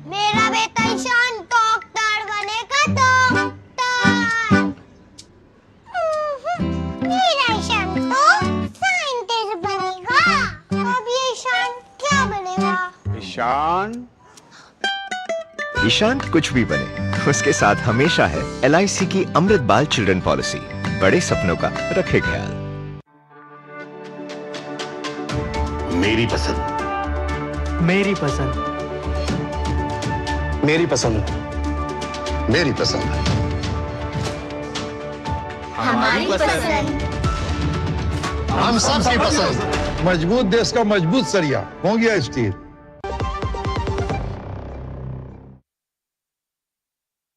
मेरा बेटा ईशान डॉक्टर बनेगा, डॉक्टर। मेरा ईशान तो साइंटिस्ट बनेगा। अब ये ईशान क्या बनेगा? ईशान कुछ भी बने, उसके साथ हमेशा है LIC की अमृत बाल चिल्ड्रन पॉलिसी। बड़े सपनों का रखे ख्याल। मेरी पसंद, मेरी पसंद, मेरी पसंद, मेरी पसंद, हमारी पसंद, हम सबकी पसंद। मजबूत देश का मजबूत सरिया हो गया स्टील।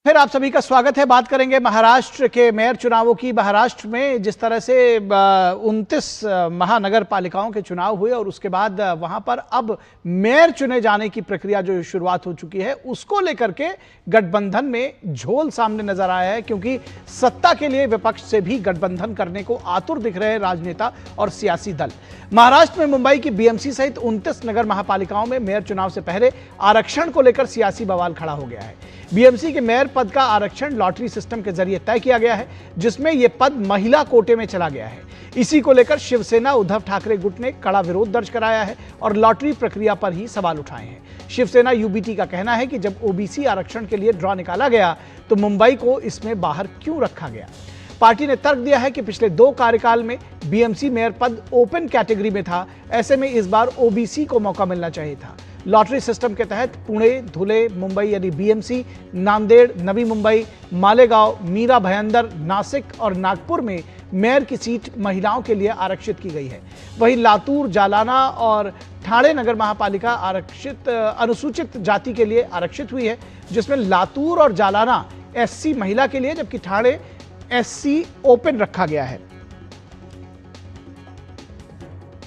फिर आप सभी का स्वागत है। बात करेंगे महाराष्ट्र के मेयर चुनावों की। महाराष्ट्र में जिस तरह से 29 महानगर पालिकाओं के चुनाव हुए और उसके बाद वहां पर अब मेयर चुने जाने की प्रक्रिया जो शुरुआत हो चुकी है, उसको लेकर के गठबंधन में झोल सामने नजर आया है, क्योंकि सत्ता के लिए विपक्ष से भी गठबंधन करने को आतुर दिख रहे हैं राजनेता और सियासी दल। महाराष्ट्र में मुंबई की BMC सहित 29 नगर महापालिकाओं में मेयर चुनाव से पहले आरक्षण को लेकर सियासी बवाल खड़ा हो गया है। BMC के मेयर पद का आरक्षण लॉटरी सिस्टम के जरिए तय किया गया है, जिसमें यह पद महिला कोटे में चला गया है। इसी को लेकर शिवसेना उद्धव ठाकरे गुट ने कड़ा विरोध दर्ज कराया है और लॉटरी प्रक्रिया पर ही सवाल उठाए हैं। शिवसेना UBT का कहना है कि जब OBC आरक्षण के लिए ड्रॉ निकाला गया तो मुंबई को इसमें बाहर क्यों रखा गया। पार्टी ने तर्क दिया है कि पिछले 2 कार्यकाल में BMC मेयर पद ओपन कैटेगरी में था, ऐसे में इस बार OBC को मौका मिलना चाहिए था। लॉटरी सिस्टम के तहत पुणे, धुले, मुंबई यानी BMC, नांदेड़, नवी मुंबई, मालेगांव, मीरा भयंदर, नासिक और नागपुर में मेयर की सीट महिलाओं के लिए आरक्षित की गई है। वहीं लातूर, जालाना और ठाणे नगर महापालिका अनुसूचित जाति के लिए आरक्षित हुई है, जिसमें लातूर और जालाना SC महिला के लिए जबकि ठाणे SC ओपन रखा गया है।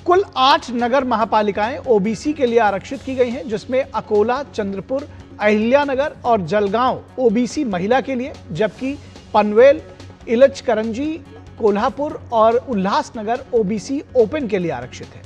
कुल 8 नगर महापालिकाएं OBC के लिए आरक्षित की गई हैं, जिसमें अकोला, चंद्रपुर, अहिल्यानगर और जलगांव OBC महिला के लिए, जबकि पनवेल, इलचकरंजी, कोल्हापुर और उल्लासनगर OBC ओपन के लिए आरक्षित है।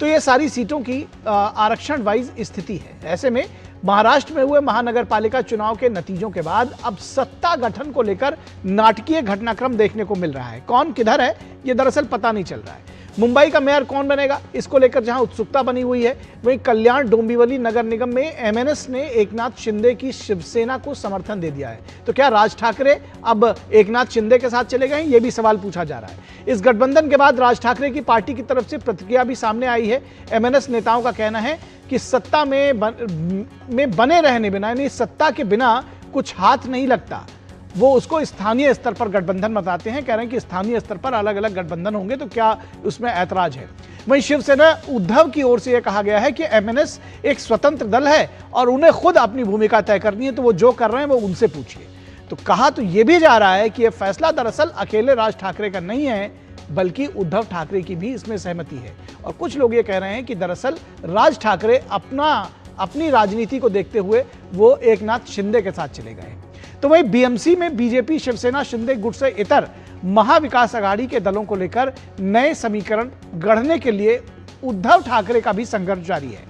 तो ये सारी सीटों की आरक्षण वाइज स्थिति है। ऐसे में महाराष्ट्र में हुए महानगर पालिका चुनाव के नतीजों के बाद अब सत्ता गठन को लेकर नाटकीय घटनाक्रम देखने को मिल रहा है। कौन किधर है ये दरअसल पता नहीं चल रहा है। मुंबई का मेयर कौन बनेगा, इसको लेकर जहां उत्सुकता बनी हुई है, वहीं कल्याण डोंबिवली नगर निगम में MNS ने एकनाथ शिंदे की शिवसेना को समर्थन दे दिया है। तो क्या राज ठाकरे अब एकनाथ शिंदे के साथ चले गए, ये भी सवाल पूछा जा रहा है। इस गठबंधन के बाद राज ठाकरे की पार्टी की तरफ से प्रतिक्रिया भी सामने आई है। MNS नेताओं का कहना है कि सत्ता में बने रहने बिना, यानी सत्ता के बिना कुछ हाथ नहीं लगता। वो उसको स्थानीय स्तर पर गठबंधन बताते हैं, कह रहे हैं कि स्थानीय स्तर पर अलग अलग गठबंधन होंगे तो क्या उसमें ऐतराज है। वहीं शिवसेना उद्धव की ओर से यह कहा गया है कि MNS एक स्वतंत्र दल है और उन्हें खुद अपनी भूमिका तय करनी है, तो वो जो कर रहे हैं वो उनसे पूछिए। तो कहा तो यह भी जा रहा है कि यह फैसला दरअसल अकेले राज ठाकरे का नहीं है, बल्कि उद्धव ठाकरे की भी इसमें सहमति है। और कुछ लोग ये कह रहे हैं कि दरअसल राज ठाकरे अपनी राजनीति को देखते हुए वो एकनाथ शिंदे के साथ चले गए। तो वहीं BMC में बीजेपी, शिवसेना, शिंदे गुट से इतर महाविकास आघाड़ी के दलों को लेकर नए समीकरण गढ़ने के लिए उद्धव ठाकरे का भी संघर्ष जारी है।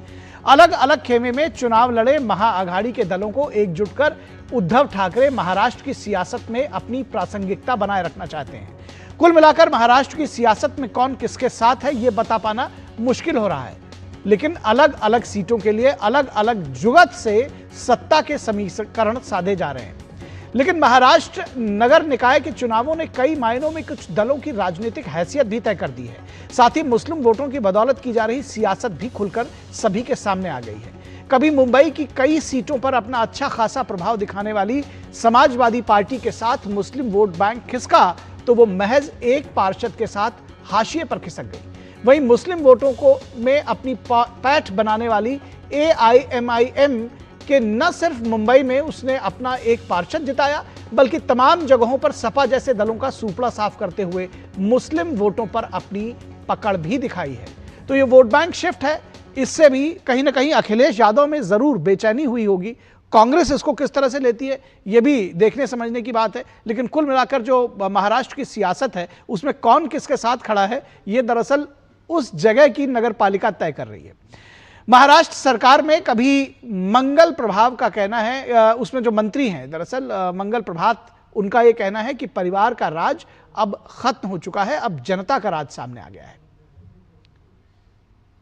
अलग अलग खेमे में चुनाव लड़े महाआघाड़ी के दलों को एकजुट कर उद्धव ठाकरे महाराष्ट्र की सियासत में अपनी प्रासंगिकता बनाए रखना चाहते हैं। कुल मिलाकर महाराष्ट्र की सियासत में कौन किसके साथ है यह बता पाना मुश्किल हो रहा है, लेकिन अलग अलग सीटों के लिए अलग अलग जुगत से सत्ता के समीकरण साधे जा रहे हैं। लेकिन महाराष्ट्र नगर निकाय के चुनावों ने कई मायनों में कुछ दलों की राजनीतिक हैसियत भी तय कर दी है। साथ ही मुस्लिम वोटों की बदौलत की जा रही सियासत भी खुलकर सभी के सामने आ गई है। कभी मुंबई की कई सीटों पर अपना अच्छा खासा प्रभाव दिखाने वाली समाजवादी पार्टी के साथ मुस्लिम वोट बैंक खिसका तो वो महज एक पार्षद के साथ हाशिए पर खिसक गई। वहीं मुस्लिम वोटों को में अपनी पैठ बनाने वाली AIMIM कि न सिर्फ मुंबई में उसने अपना एक पार्षद जिताया, बल्कि तमाम जगहों पर सपा जैसे दलों का सूपड़ा साफ करते हुए मुस्लिम वोटों पर अपनी पकड़ भी दिखाई है। तो ये वोट बैंक शिफ्ट है, इससे भी कहीं ना कहीं अखिलेश यादव में जरूर बेचैनी हुई होगी। कांग्रेस इसको किस तरह से लेती है ये भी देखने समझने की बात है। लेकिन कुल मिलाकर जो महाराष्ट्र की सियासत है उसमें कौन किसके साथ खड़ा है ये दरअसल उस जगह की नगर पालिका तय कर रही है। महाराष्ट्र सरकार में कभी मंगल प्रभाव का कहना है, उसमें जो मंत्री हैं दरअसल मंगल प्रभात, उनका यह कहना है कि परिवार का राज अब खत्म हो चुका है, अब जनता का राज सामने आ गया है।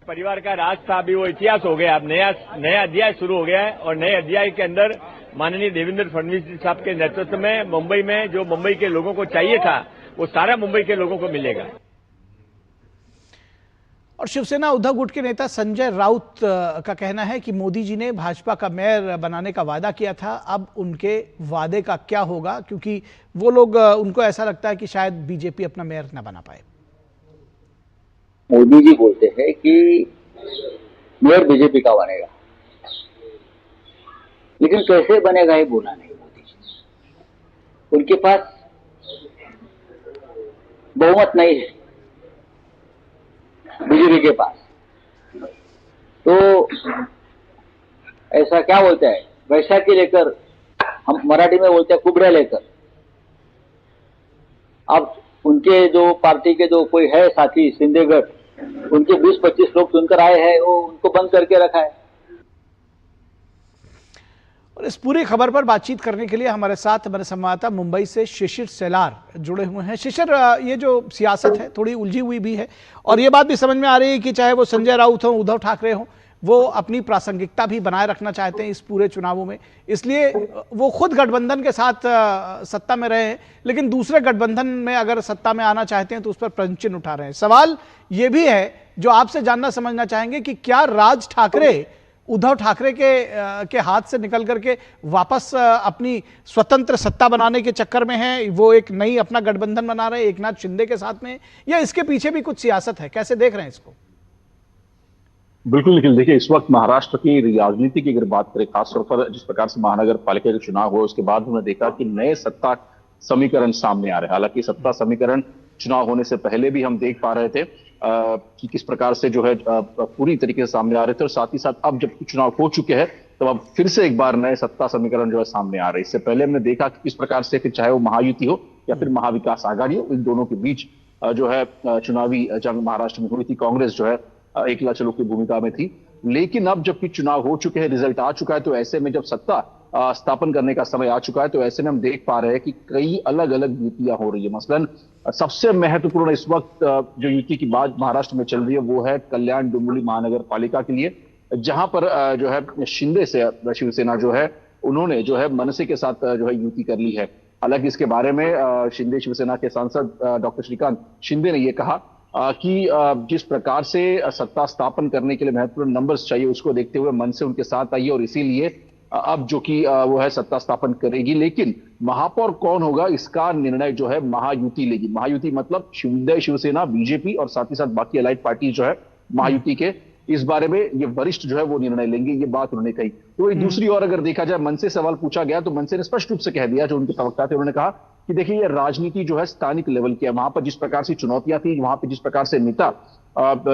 परिवार का राज था अभी वो इतिहास हो गया, अब नया अध्याय शुरू हो गया है और नए अध्याय के अंदर माननीय देवेंद्र फडणवीस साहब के नेतृत्व में मुंबई में जो मुंबई के लोगों को चाहिए था वो सारा मुंबई के लोगों को मिलेगा। और शिवसेना उद्धव गुट के नेता संजय राउत का कहना है कि मोदी जी ने भाजपा का मेयर बनाने का वादा किया था, अब उनके वादे का क्या होगा, क्योंकि वो लोग उनको ऐसा लगता है कि शायद बीजेपी अपना मेयर न बना पाए। मोदी जी बोलते हैं कि मेयर बीजेपी का बनेगा, लेकिन कैसे बनेगा ये बोला नहीं मोदी जी। उनके पास बहुमत नहीं है बीजेपी के पास, तो ऐसा क्या बोलता है वैशाखी लेकर, हम मराठी में बोलते हैं कुबड़े लेकर। अब उनके जो पार्टी के जो कोई है साथी शिंदेगढ़, उनके 20-25 लोग चुनकर आए हैं, वो उनको बंद करके रखा है। और इस पूरी खबर पर बातचीत करने के लिए हमारे साथ हमारे संवाददाता मुंबई से शिशिर सेलार जुड़े हुए हैं। शिशिर, ये जो सियासत है थोड़ी उलझी हुई भी है और ये बात भी समझ में आ रही है कि चाहे वो संजय राउत हो, उद्धव ठाकरे हो, वो अपनी प्रासंगिकता भी बनाए रखना चाहते हैं इस पूरे चुनावों में, इसलिए वो खुद गठबंधन के साथ सत्ता में रहे हैं, लेकिन दूसरे गठबंधन में अगर सत्ता में आना चाहते हैं तो उस पर प्रश्न चिन्ह उठा रहे हैं। सवाल ये भी है जो आपसे जानना समझना चाहेंगे कि क्या राज ठाकरे उद्धव ठाकरे के हाथ से निकल करके वापस अपनी स्वतंत्र सत्ता बनाने के चक्कर में है, वो एक नई अपना गठबंधन बना रहे हैं एक नाथ शिंदे के साथ में, या इसके पीछे भी कुछ सियासत है? कैसे देख रहे हैं इसको? बिल्कुल निखिल, देखिए इस वक्त महाराष्ट्र की राजनीति की अगर बात करें, खासतौर पर जिस प्रकार से महानगर पालिका के चुनाव हुआ उसके बाद हमने देखा कि नए सत्ता समीकरण सामने आ रहे हैं। हालांकि सत्ता समीकरण चुनाव होने से पहले भी हम देख पा रहे थे कि किस प्रकार से जो है पूरी तरीके से सामने आ रहे थे, और साथ ही साथ अब जब चुनाव हो चुके हैं तो अब फिर से एक बार नए सत्ता समीकरण जो है सामने आ रहे हैं। इससे पहले हमने देखा कि किस प्रकार से फिर चाहे वो महायुति हो या फिर महाविकास आघाड़ी हो, इन दोनों के बीच जो है चुनावी जंग महाराष्ट्र में हुई थी। कांग्रेस जो है एकला चलो की भूमिका में थी, लेकिन अब जबकि चुनाव हो चुके हैं, रिजल्ट आ चुका है, तो ऐसे में जब सत्ता स्थापन करने का समय आ चुका है तो ऐसे में हम देख पा रहे हैं कि कई अलग अलग युतियां हो रही है। मसलन सबसे महत्वपूर्ण इस वक्त जो युति की बात महाराष्ट्र में चल रही है वो है कल्याण डोंबिवली महानगर पालिका के लिए, जहां पर जो है शिंदे से शिवसेना जो है उन्होंने जो है मनसे के साथ जो है युति कर ली है। हालांकि इसके बारे में शिंदे शिवसेना के सांसद डॉक्टर श्रीकांत शिंदे ने यह कहा कि जिस प्रकार से सत्ता स्थापन करने के लिए महत्वपूर्ण नंबर्स चाहिए उसको देखते हुए मनसे उनके साथ आई है और इसीलिए अब जो कि वो है सत्ता स्थापन करेगी, लेकिन महापौर कौन होगा इसका निर्णय जो है महायुति लेगी। महायुति मतलब शिंदे शिवसेना बीजेपी और साथ ही साथ बाकी अलाइड पार्टी जो है महायुति के, इस बारे में ये वरिष्ठ जो है वो निर्णय लेंगे, ये बात उन्होंने कही। तो दूसरी ओर अगर देखा जाए, मनसे सवाल पूछा गया तो मनसे ने स्पष्ट रूप से कह दिया, जो उनके प्रवक्ता थे उन्होंने कहा कि देखिए ये राजनीति जो है स्थानिक लेवल की है, वहां पर जिस प्रकार से चुनौतियां थी, वहां पर जिस प्रकार से नेता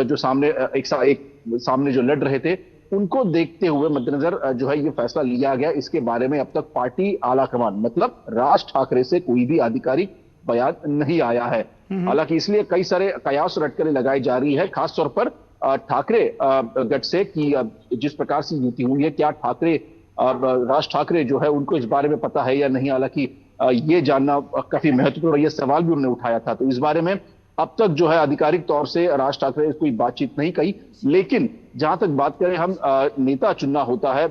जो सामने एक सामने जो लड़ रहे थे उनको देखते हुए मद्देनजर जो है ये फैसला लिया गया। इसके बारे में अब तक पार्टी आला कमान मतलब राज ठाकरे से कोई भी आधिकारिक बयान नहीं आया है। हालांकि इसलिए कई सारे कयास और अटकलें लगाई जा रही है, खासतौर पर ठाकरे गट से कि जिस प्रकार से युति हुई है, क्या ठाकरे राज ठाकरे जो है उनको इस बारे में पता है या नहीं। हालांकि ये जानना काफी महत्वपूर्ण, ये सवाल भी उन्होंने उठाया था। तो इस बारे में अब तक जो है आधिकारिक तौर से राज ठाकरे कोई बातचीत नहीं कही। लेकिन जहां तक बात करें हम नेता चुनना होता है,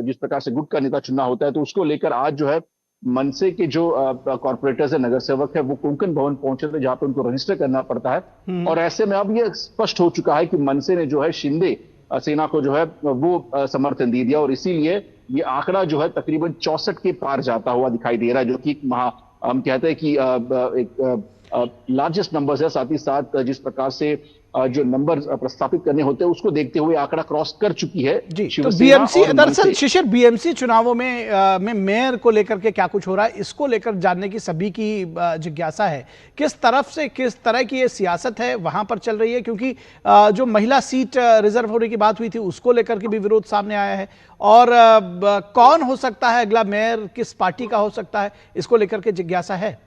जिस प्रकार से गुट का नेता चुनना होता है, तो उसको लेकर आज जो है मनसे के जो कॉर्पोरेटर्स है, नगर सेवक है, वो कोंकण भवन पहुंचे थे, जहां पे उनको रजिस्टर करना पड़ता है। और ऐसे में अब ये स्पष्ट हो चुका है कि मनसे ने जो है शिंदे सेना को जो है वो समर्थन दे दिया, और इसीलिए ये आंकड़ा जो है तकरीबन 64 के पार जाता हुआ दिखाई दे रहा है, जो कि हम कहते हैं कि एक लार्जेस्ट नंबर्स है। साथ ही साथ जिस प्रकार से जो नंबर प्रस्तापित करने होते हैं उसको देखते हुए आंकड़ा क्रॉस कर चुकी है जी। तो बीएमसी, दरअसल शिशिर, बीएमसी चुनावों में मेयर को लेकर के क्या कुछ हो रहा है, इसको लेकर जानने की सभी की जिज्ञासा है। किस तरफ से, किस तरह की ये सियासत है वहां पर चल रही है, क्योंकि जो महिला सीट रिजर्व होने की बात हुई थी उसको लेकर के भी विरोध सामने आया है, और कौन हो सकता है अगला मेयर, किस पार्टी का हो सकता है, इसको लेकर के जिज्ञासा है।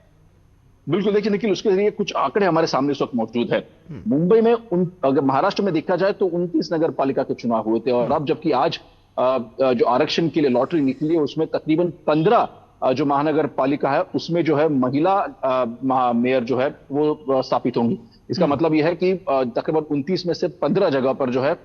बिल्कुल, देखिए निखिल, उसके जरिए कुछ आंकड़े हमारे सामने इस वक्त मौजूद है। मुंबई में अगर महाराष्ट्र में देखा जाए तो 29 नगर पालिका के चुनाव हुए थे, और अब जबकि आज जो आरक्षण के लिए लॉटरी निकली है उसमें तकरीबन 15 जो महानगर पालिका है उसमें जो है महिला मेयर जो है वो स्थापित होंगी। इसका मतलब यह है कि तकरीबन 29 में से 15 जगह पर जो है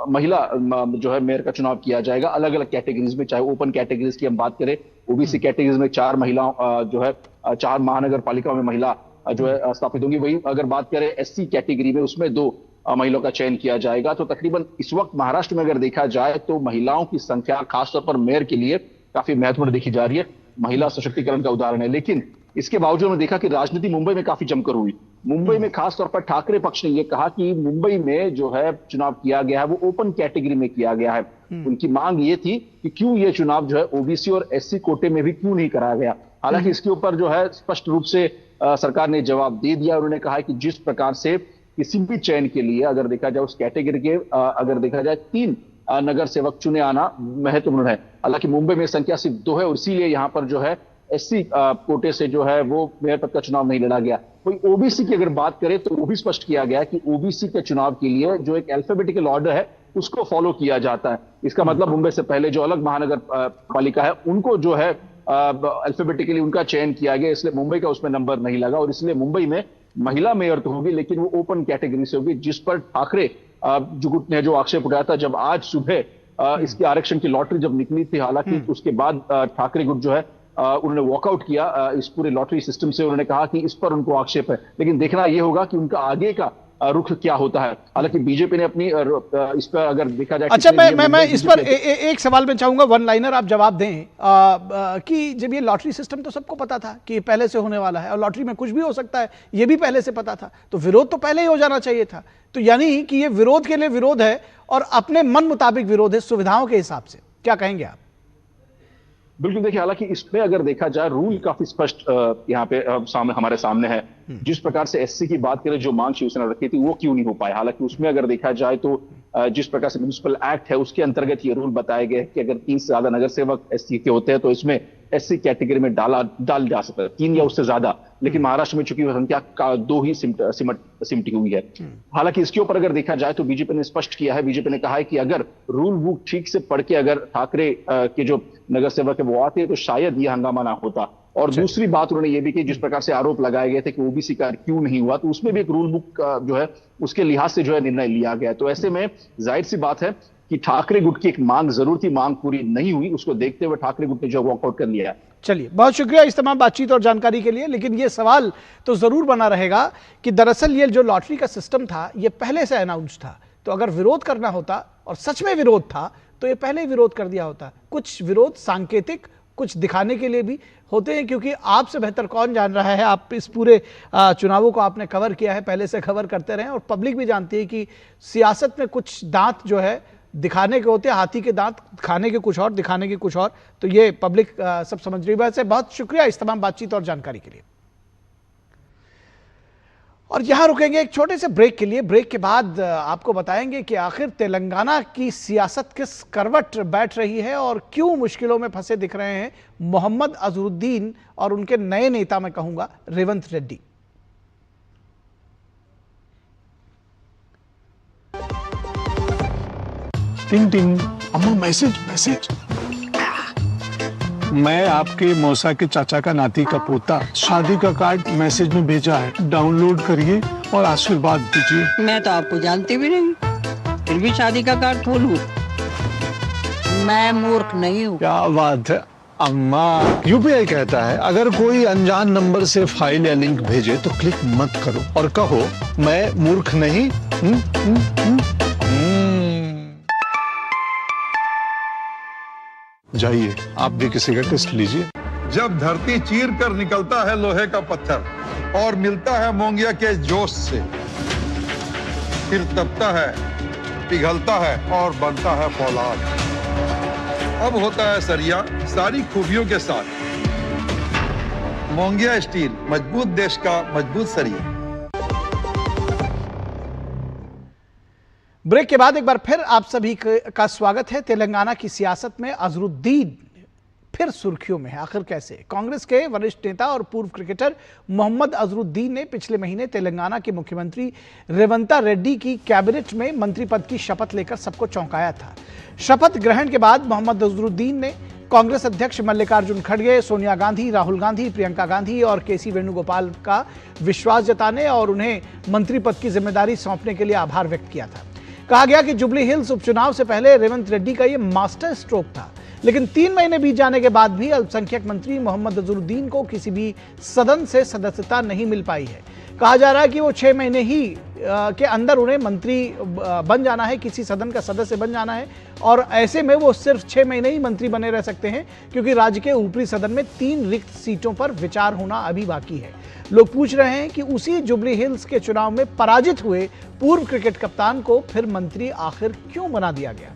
महिला जो है मेयर का चुनाव किया जाएगा, अलग अलग कैटेगरीज में। चाहे ओपन कैटेगरीज की हम बात करें, ओबीसी कैटेगरीज में 4 महिलाओं जो है 4 महानगर पालिकाओं में महिला जो है स्थापित होंगी। वही अगर बात करें एससी कैटेगरी में, उसमें 2 महिलाओं का चयन किया जाएगा। तो तकरीबन इस वक्त महाराष्ट्र में अगर देखा जाए तो महिलाओं की संख्या खासतौर पर मेयर के लिए काफी महत्वपूर्ण देखी जा रही है, महिला सशक्तिकरण का उदाहरण है। लेकिन इसके बावजूद हमने देखा कि राजनीति मुंबई में काफी जमकर हुई। मुंबई में खासतौर पर ठाकरे पक्ष ने यह कहा कि मुंबई में जो है चुनाव किया गया है वो ओपन कैटेगरी में किया गया है। उनकी मांग ये थी कि क्यों ये चुनाव जो है ओबीसी और एससी कोटे में भी क्यों नहीं कराया गया। हालांकि इसके ऊपर जो है स्पष्ट रूप से सरकार ने जवाब दे दिया। उन्होंने कहा कि जिस प्रकार से किसी भी चयन के लिए अगर देखा जाए उस कैटेगरी के अगर देखा जाए 3 नगर सेवक चुने आना महत्वपूर्ण है। हालांकि मुंबई में संख्या सिर्फ 2 है और इसीलिए यहाँ पर जो है एससी कोटे से जो है वो मेयर पद का चुनाव नहीं लड़ा गया। कोई ओबीसी की अगर बात करें तो वो भी स्पष्ट किया गया कि ओबीसी के चुनाव के लिए जो एक अल्फाबेटिकल ऑर्डर है उसको फॉलो किया जाता है। इसका मतलब मुंबई से पहले जो अलग महानगर पालिका है उनको जो है अल्फाबेटिकली उनका चयन किया गया, इसलिए मुंबई का उसमें नंबर नहीं लगा। और इसलिए मुंबई में महिला मेयर तो होगी लेकिन वो ओपन कैटेगरी से होगी, जिस पर ठाकरे गुट ने जो आक्षेप उठाया था जब आज सुबह इसके आरक्षण की लॉटरी जब निकली थी। हालांकि उसके बाद ठाकरे गुट जो है उन्होंने वॉकआउट किया इस पूरे लॉटरी सिस्टम से। उन्होंने कहा कि इस पर उनको आक्षेप है, लेकिन देखना यह होगा कि उनका आगे का रुख क्या होता है। हालांकि बीजेपी ने अपनी इस पर अगर देखा जाए, अच्छा मैं इस पर एक सवाल में चाहूंगा, वन लाइनर आप जवाब दें कि जब ये लॉटरी सिस्टम तो सबको पता था कि पहले से होने वाला है और लॉटरी में कुछ भी हो सकता है, ये भी पहले से पता था, तो विरोध तो पहले ही हो जाना चाहिए था। तो यानी कि ये विरोध के लिए विरोध है और अपने मन मुताबिक विरोध है, सुविधाओं के हिसाब से। क्या कहेंगे आप? बिल्कुल, देखिए हालांकि इसमें अगर देखा जाए रूल काफी स्पष्ट यहाँ पे हमारे सामने है। जिस प्रकार से एससी की बात करें, जो मांग शिवसेना रखी थी वो क्यों नहीं हो पाया। हालांकि उसमें अगर देखा जाए तो जिस प्रकार से म्युनिसिपल एक्ट है उसके अंतर्गत ये रूल बताए गए कि अगर 3 से ज्यादा नगर सेवक एससी के होते हैं तो इसमें एससी कैटेगरी में डाल जा सकता है, 3 या उससे ज्यादा। लेकिन महाराष्ट्र में चूंकि संख्या 2 ही सिमटी हुई है। हालांकि इसके ऊपर अगर देखा जाए तो बीजेपी ने स्पष्ट किया है, बीजेपी ने कहा है कि अगर रूल बुक ठीक से पढ़ के अगर ठाकरे के जो नगर सेवक है वो आते तो शायद ये हंगामा ना होता। और दूसरी बात उन्होंने ये भी की, जिस प्रकार से आरोप लगाए गए थे कि ओबीसी का क्यों नहीं हुआ, तो उसमें भी एक रूल बुक जो है उसके लिहाज से जो है निर्णय लिया गया। तो ऐसे में जाहिर सी बात है कि ठाकरे गुट की एक मांग जरूर थी, मांग पूरी नहीं हुई, उसको देखते हुए ठाकरे गुट ने जो वॉकआउट कर लिया। चलिए, बहुत शुक्रिया इस तमाम बातचीत और जानकारी के लिए। लेकिन ये सवाल तो जरूर बना रहेगा कि दरअसल ये जो लॉटरी का सिस्टम था ये पहले से अनाउंस था, तो अगर विरोध करना होता और सच में विरोध था तो ये पहले ही विरोध कर दिया होता। कुछ विरोध सांकेतिक, कुछ दिखाने के लिए भी होते हैं, क्योंकि आपसे बेहतर कौन जान रहा है, आप इस पूरे चुनावों को आपने कवर किया है, पहले से कवर करते रहे और पब्लिक भी जानती है कि सियासत में कुछ दांत जो है दिखाने के होते हैं, हाथी के दांत, खाने के कुछ और, दिखाने के कुछ और। तो ये पब्लिक सब समझ रही है। बहुत शुक्रिया इस तमाम बातचीत और जानकारी के लिए। और यहां रुकेंगे एक छोटे से ब्रेक के लिए। ब्रेक के बाद आपको बताएंगे कि आखिर तेलंगाना की सियासत किस करवट बैठ रही है और क्यों मुश्किलों में फंसे दिख रहे हैं मोहम्मद अजहरुद्दीन और उनके नए नेता, मैं कहूंगा, रेवंत रेड्डी। टिंग टिंग, अम्मा मैसेज मैसेज। मैं आपके मौसा के चाचा का नाती का पोता, शादी का कार्ड मैसेज में भेजा है, डाउनलोड करिए और आशीर्वाद दीजिए। मैं तो आपको जानती भी नहीं, फिर भी शादी का कार्ड खोलूं? मैं मूर्ख नहीं हूँ। क्या बात है अम्मा। यूपीआई कहता है अगर कोई अनजान नंबर से फाइल या लिंक भेजे तो क्लिक मत करो और कहो मैं मूर्ख नहीं। जाइए आप भी किसी का टेस्ट लीजिए। जब धरती चीर कर निकलता है लोहे का पत्थर और मिलता है मोंगिया के जोश से, फिर तपता है, पिघलता है और बनता है फौलाद। अब होता है सरिया सारी खूबियों के साथ। मोंगिया स्टील, मजबूत देश का मजबूत सरिया। ब्रेक के बाद एक बार फिर आप सभी का स्वागत है। तेलंगाना की सियासत में अजहरुद्दीन फिर सुर्खियों में है। आखिर कैसे? कांग्रेस के वरिष्ठ नेता और पूर्व क्रिकेटर मोहम्मद अजहरुद्दीन ने पिछले महीने तेलंगाना के मुख्यमंत्री रेवंत रेड्डी की कैबिनेट में मंत्री पद की शपथ लेकर सबको चौंकाया था। शपथ ग्रहण के बाद मोहम्मद अजहरुद्दीन ने कांग्रेस अध्यक्ष मल्लिकार्जुन खड़गे, सोनिया गांधी, राहुल गांधी, प्रियंका गांधी और केसी वेणुगोपाल का विश्वास जताने और उन्हें मंत्री पद की जिम्मेदारी सौंपने के लिए आभार व्यक्त किया था। कहा गया कि जुबली हिल्स उपचुनाव से पहले रेवंत रेड्डी का यह मास्टर स्ट्रोक था, लेकिन 3 महीने बीत जाने के बाद भी अल्पसंख्यक मंत्री मोहम्मद अजहरुद्दीन को किसी भी सदन से सदस्यता नहीं मिल पाई है। कहा जा रहा है कि वो 6 महीने ही के अंदर उन्हें मंत्री बन जाना है, किसी सदन का सदस्य बन जाना है और ऐसे में वो सिर्फ 6 महीने ही मंत्री बने रह सकते हैं क्योंकि राज्य के ऊपरी सदन में 3 रिक्त सीटों पर विचार होना अभी बाकी है। लोग पूछ रहे हैं कि उसी जुबली हिल्स के चुनाव में पराजित हुए पूर्व क्रिकेट कप्तान को फिर मंत्री आखिर क्यों बना दिया गया।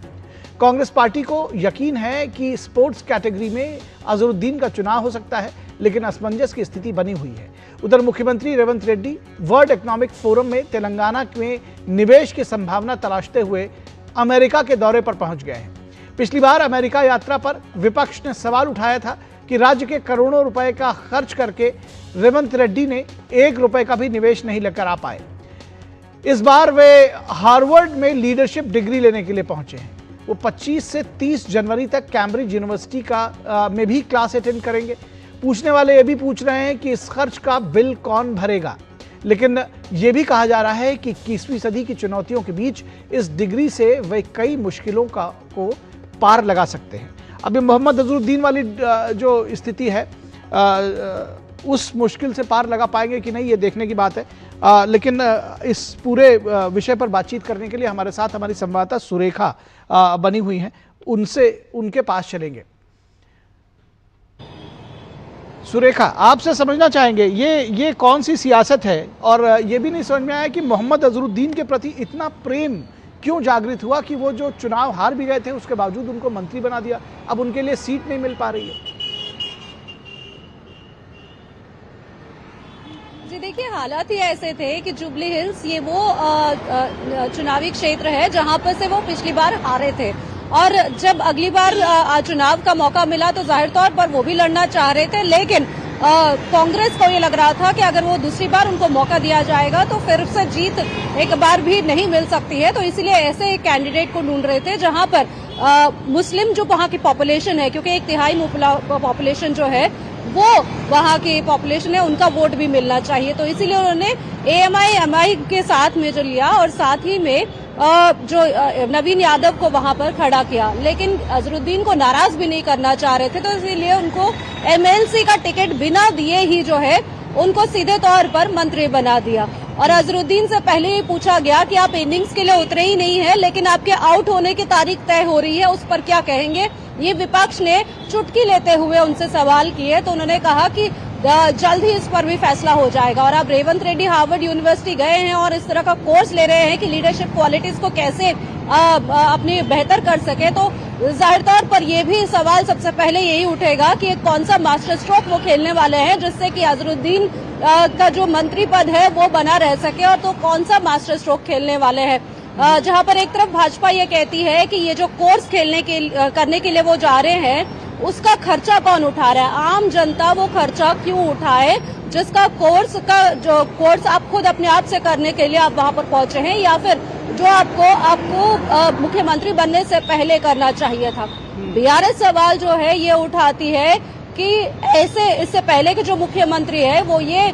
कांग्रेस पार्टी को यकीन है कि स्पोर्ट्स कैटेगरी में अजहरुद्दीन का चुनाव हो सकता है, लेकिन असमंजस की स्थिति बनी हुई है। उधर मुख्यमंत्री Revanth Reddy world economic forum में तेलंगाना में निवेश की संभावना तलाशते हुए अमेरिका के दौरे पर पहुंच गए हैं। पिछली बार अमेरिका यात्रा पर विपक्ष ने सवाल उठाया था कि राज्य के करोड़ों रुपए का खर्च करके रेवंत रेड्डी ने 1 रुपए का भी निवेश नहीं लेकर आ पाए। इस बार वे हार्वर्ड में लीडरशिप डिग्री लेने के लिए पहुंचे हैं। वो 25 से 30 जनवरी तक कैम्ब्रिज यूनिवर्सिटी में भी क्लास अटेंड करेंगे। पूछने वाले ये भी पूछ रहे हैं कि इस खर्च का बिल कौन भरेगा, लेकिन ये भी कहा जा रहा है कि 21वीं सदी की चुनौतियों के बीच इस डिग्री से वे कई मुश्किलों को पार लगा सकते हैं। अभी मोहम्मद अजहरुद्दीन वाली जो स्थिति है उस मुश्किल से पार लगा पाएंगे कि नहीं, ये देखने की बात है। लेकिन इस पूरे विषय पर बातचीत करने के लिए हमारे साथ हमारी संवाददाता सुरेखा बनी हुई हैं, उनके पास चलेंगे। सुरेखा, आपसे समझना चाहेंगे ये कौन सी सियासत है और ये भी नहीं समझ में आया कि मोहम्मद अजहरुद्दीन के प्रति इतना प्रेम क्यों जागृत हुआ कि वो जो चुनाव हार भी गए थे उसके बावजूद उनको मंत्री बना दिया, अब उनके लिए सीट नहीं मिल पा रही है। जी देखिए, हालात ही ऐसे थे कि जुबली हिल्स ये वो चुनावी क्षेत्र है जहां पर से वो पिछली बार हारे थे और जब अगली बार चुनाव का मौका मिला तो जाहिर तौर पर वो भी लड़ना चाह रहे थे, लेकिन कांग्रेस को ये लग रहा था कि अगर वो दूसरी बार उनको मौका दिया जाएगा तो फिर से जीत एक बार भी नहीं मिल सकती है। तो इसलिए ऐसे एक कैंडिडेट को ढूंढ रहे थे जहां पर मुस्लिम जो वहां की पॉपुलेशन है, क्योंकि 1/3 पॉपुलेशन जो है वो वहां की पॉपुलेशन है, उनका वोट भी मिलना चाहिए। तो इसीलिए उन्होंने AMI के साथ में जो लिया और साथ ही में जो नवीन यादव को वहां पर खड़ा किया, लेकिन अजहरुद्दीन को नाराज भी नहीं करना चाह रहे थे, तो इसीलिए उनको MLC का टिकट बिना दिए ही जो है उनको सीधे तौर पर मंत्री बना दिया। और अजहरुद्दीन से पहले ही पूछा गया कि आप इनिंग्स के लिए उतरे ही नहीं है, लेकिन आपके आउट होने की तारीख तय हो रही है, उस पर क्या कहेंगे। ये विपक्ष ने चुटकी लेते हुए उनसे सवाल किए तो उन्होंने कहा कि जल्द ही इस पर भी फैसला हो जाएगा। और अब रेवंत रेड्डी हार्वर्ड यूनिवर्सिटी गए हैं और इस तरह का कोर्स ले रहे हैं कि लीडरशिप क्वालिटीज को कैसे अपनी बेहतर कर सके, तो जाहिर तौर पर यह भी सवाल सबसे पहले यही उठेगा कि कौन सा मास्टर स्ट्रोक वो खेलने वाले हैं जिससे कि अजहरुद्दीन का जो मंत्री पद है वो बना रह सके, और तो कौन सा मास्टर स्ट्रोक खेलने वाले हैं। जहां पर एक तरफ भाजपा ये कहती है कि ये जो कोर्स करने के लिए वो जा रहे हैं उसका खर्चा कौन उठा रहा है, आम जनता वो खर्चा क्यों उठाए जिसका कोर्स आप खुद अपने आप से करने के लिए आप वहां पर पहुंचे हैं, या फिर जो आपको मुख्यमंत्री बनने से पहले करना चाहिए था। बीआरएस सवाल जो है ये उठाती है कि ऐसे इससे पहले के जो मुख्यमंत्री है वो ये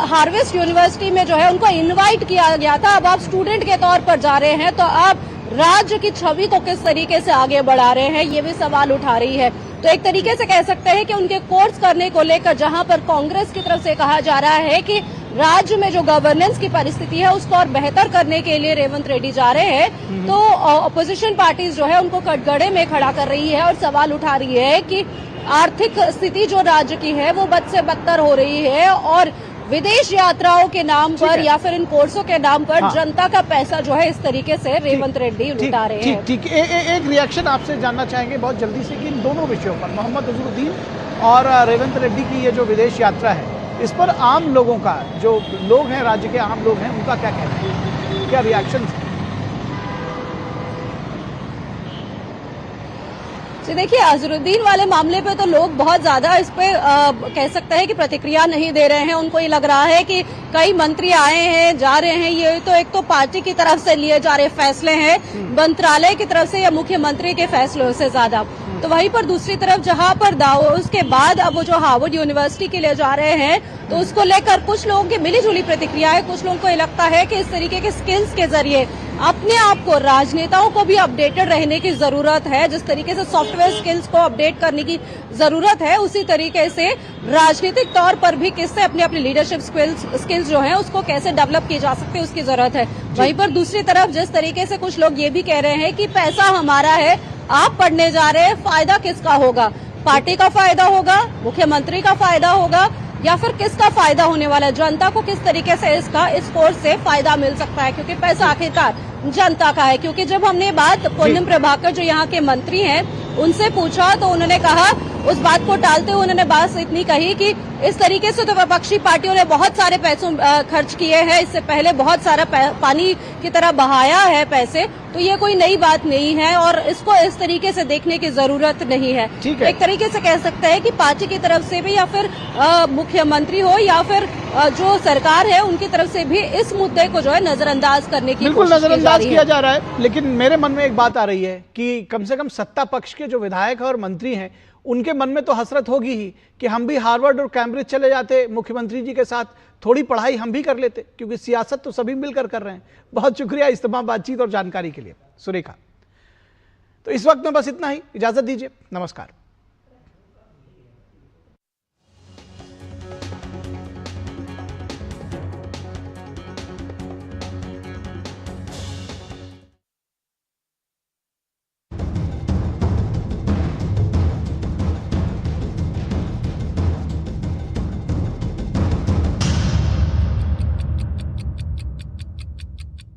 हार्वेस्ट यूनिवर्सिटी में जो है उनको इनवाइट किया गया था, अब आप स्टूडेंट के तौर पर जा रहे हैं, तो आप राज्य की छवि को किस तरीके से आगे बढ़ा रहे हैं, ये भी सवाल उठा रही है। तो एक तरीके से कह सकते हैं कि उनके कोर्स करने को लेकर जहां पर कांग्रेस की तरफ से कहा जा रहा है कि राज्य में जो गवर्नेंस की परिस्थिति है उसको और बेहतर करने के लिए रेवंत रेड्डी जा रहे हैं, तो अपोजिशन पार्टीज जो है उनको कटघरे में खड़ा कर रही है और सवाल उठा रही है कि आर्थिक स्थिति जो राज्य की है वो बद से बदतर हो रही है और विदेश यात्राओं के नाम पर या फिर इन कोर्सों के नाम पर जनता का पैसा जो है इस तरीके से रेवंत रेड्डी लुटा रहे हैं। ठीक, एक रिएक्शन आपसे जानना चाहेंगे बहुत जल्दी से कि इन दोनों विषयों पर, मोहम्मद अजहरुद्दीन और रेवंत रेड्डी की ये जो विदेश यात्रा है, इस पर आम लोगों का, जो लोग हैं राज्य के आम लोग हैं, उनका क्या कहना है, क्या रिएक्शन है? जी देखिए, अजहरुद्दीन वाले मामले पे तो लोग बहुत ज्यादा इस पे कह सकते हैं कि प्रतिक्रिया नहीं दे रहे हैं। उनको ये लग रहा है कि कई मंत्री आए हैं जा रहे हैं, ये तो एक तो पार्टी की तरफ से लिए जा रहे फैसले हैं, मंत्रालय की तरफ से या मुख्यमंत्री के फैसलों से ज्यादा। तो वहीं पर दूसरी तरफ जहां पर उसके बाद अब वो जो हार्वर्ड यूनिवर्सिटी के लिए जा रहे हैं, तो उसको लेकर कुछ लोगों की मिली जुली प्रतिक्रिया है। कुछ लोगों को ये लगता है कि इस तरीके के स्किल्स के जरिए अपने आप को, राजनेताओं को भी अपडेटेड रहने की जरूरत है। जिस तरीके से सॉफ्टवेयर स्किल्स को अपडेट करने की जरूरत है, उसी तरीके से राजनीतिक तौर पर भी किससे अपनी लीडरशिप स्किल्स जो है उसको कैसे डेवलप की जा सकती है, उसकी जरूरत है। वहीं पर दूसरी तरफ जिस तरीके से कुछ लोग ये भी कह रहे हैं कि पैसा हमारा है, आप पढ़ने जा रहे हैं, फायदा किसका होगा? पार्टी का फायदा होगा, मुख्यमंत्री का फायदा होगा, या फिर किसका फायदा होने वाला है? जनता को किस तरीके से इस कोर्स से फायदा मिल सकता है, क्योंकि पैसा आखिरकार जनता का है। क्योंकि जब हमने बात पूनम प्रभाकर जो यहाँ के मंत्री हैं उनसे पूछा, तो उन्होंने कहा, उस बात को टालते हुए उन्होंने बात इतनी कही कि इस तरीके से तो विपक्षी पार्टियों ने बहुत सारे पैसों खर्च किए हैं, इससे पहले बहुत सारा पानी की तरह बहाया है पैसे, तो ये कोई नई बात नहीं है और इसको इस तरीके से देखने की जरूरत नहीं है। एक तरीके से कह सकते हैं कि पार्टी की तरफ से भी या फिर मुख्यमंत्री हो या फिर जो सरकार है उनकी तरफ से भी इस मुद्दे को जो है नजरअंदाज करने की बिल्कुल नजरअंदाज किया जा रहा है। लेकिन मेरे मन में एक बात आ रही है कि कम से कम सत्ता पक्ष के जो विधायक और मंत्री हैं उनके मन में तो हसरत होगी ही कि हम भी हार्वर्ड और कैम्ब्रिज चले जाते, मुख्यमंत्री जी के साथ थोड़ी पढ़ाई हम भी कर लेते, क्योंकि सियासत तो सभी मिलकर कर रहे हैं। बहुत शुक्रिया इस तमाम बातचीत और जानकारी के लिए सुरेखा। तो इस वक्त में बस इतना ही, इजाजत दीजिए, नमस्कार।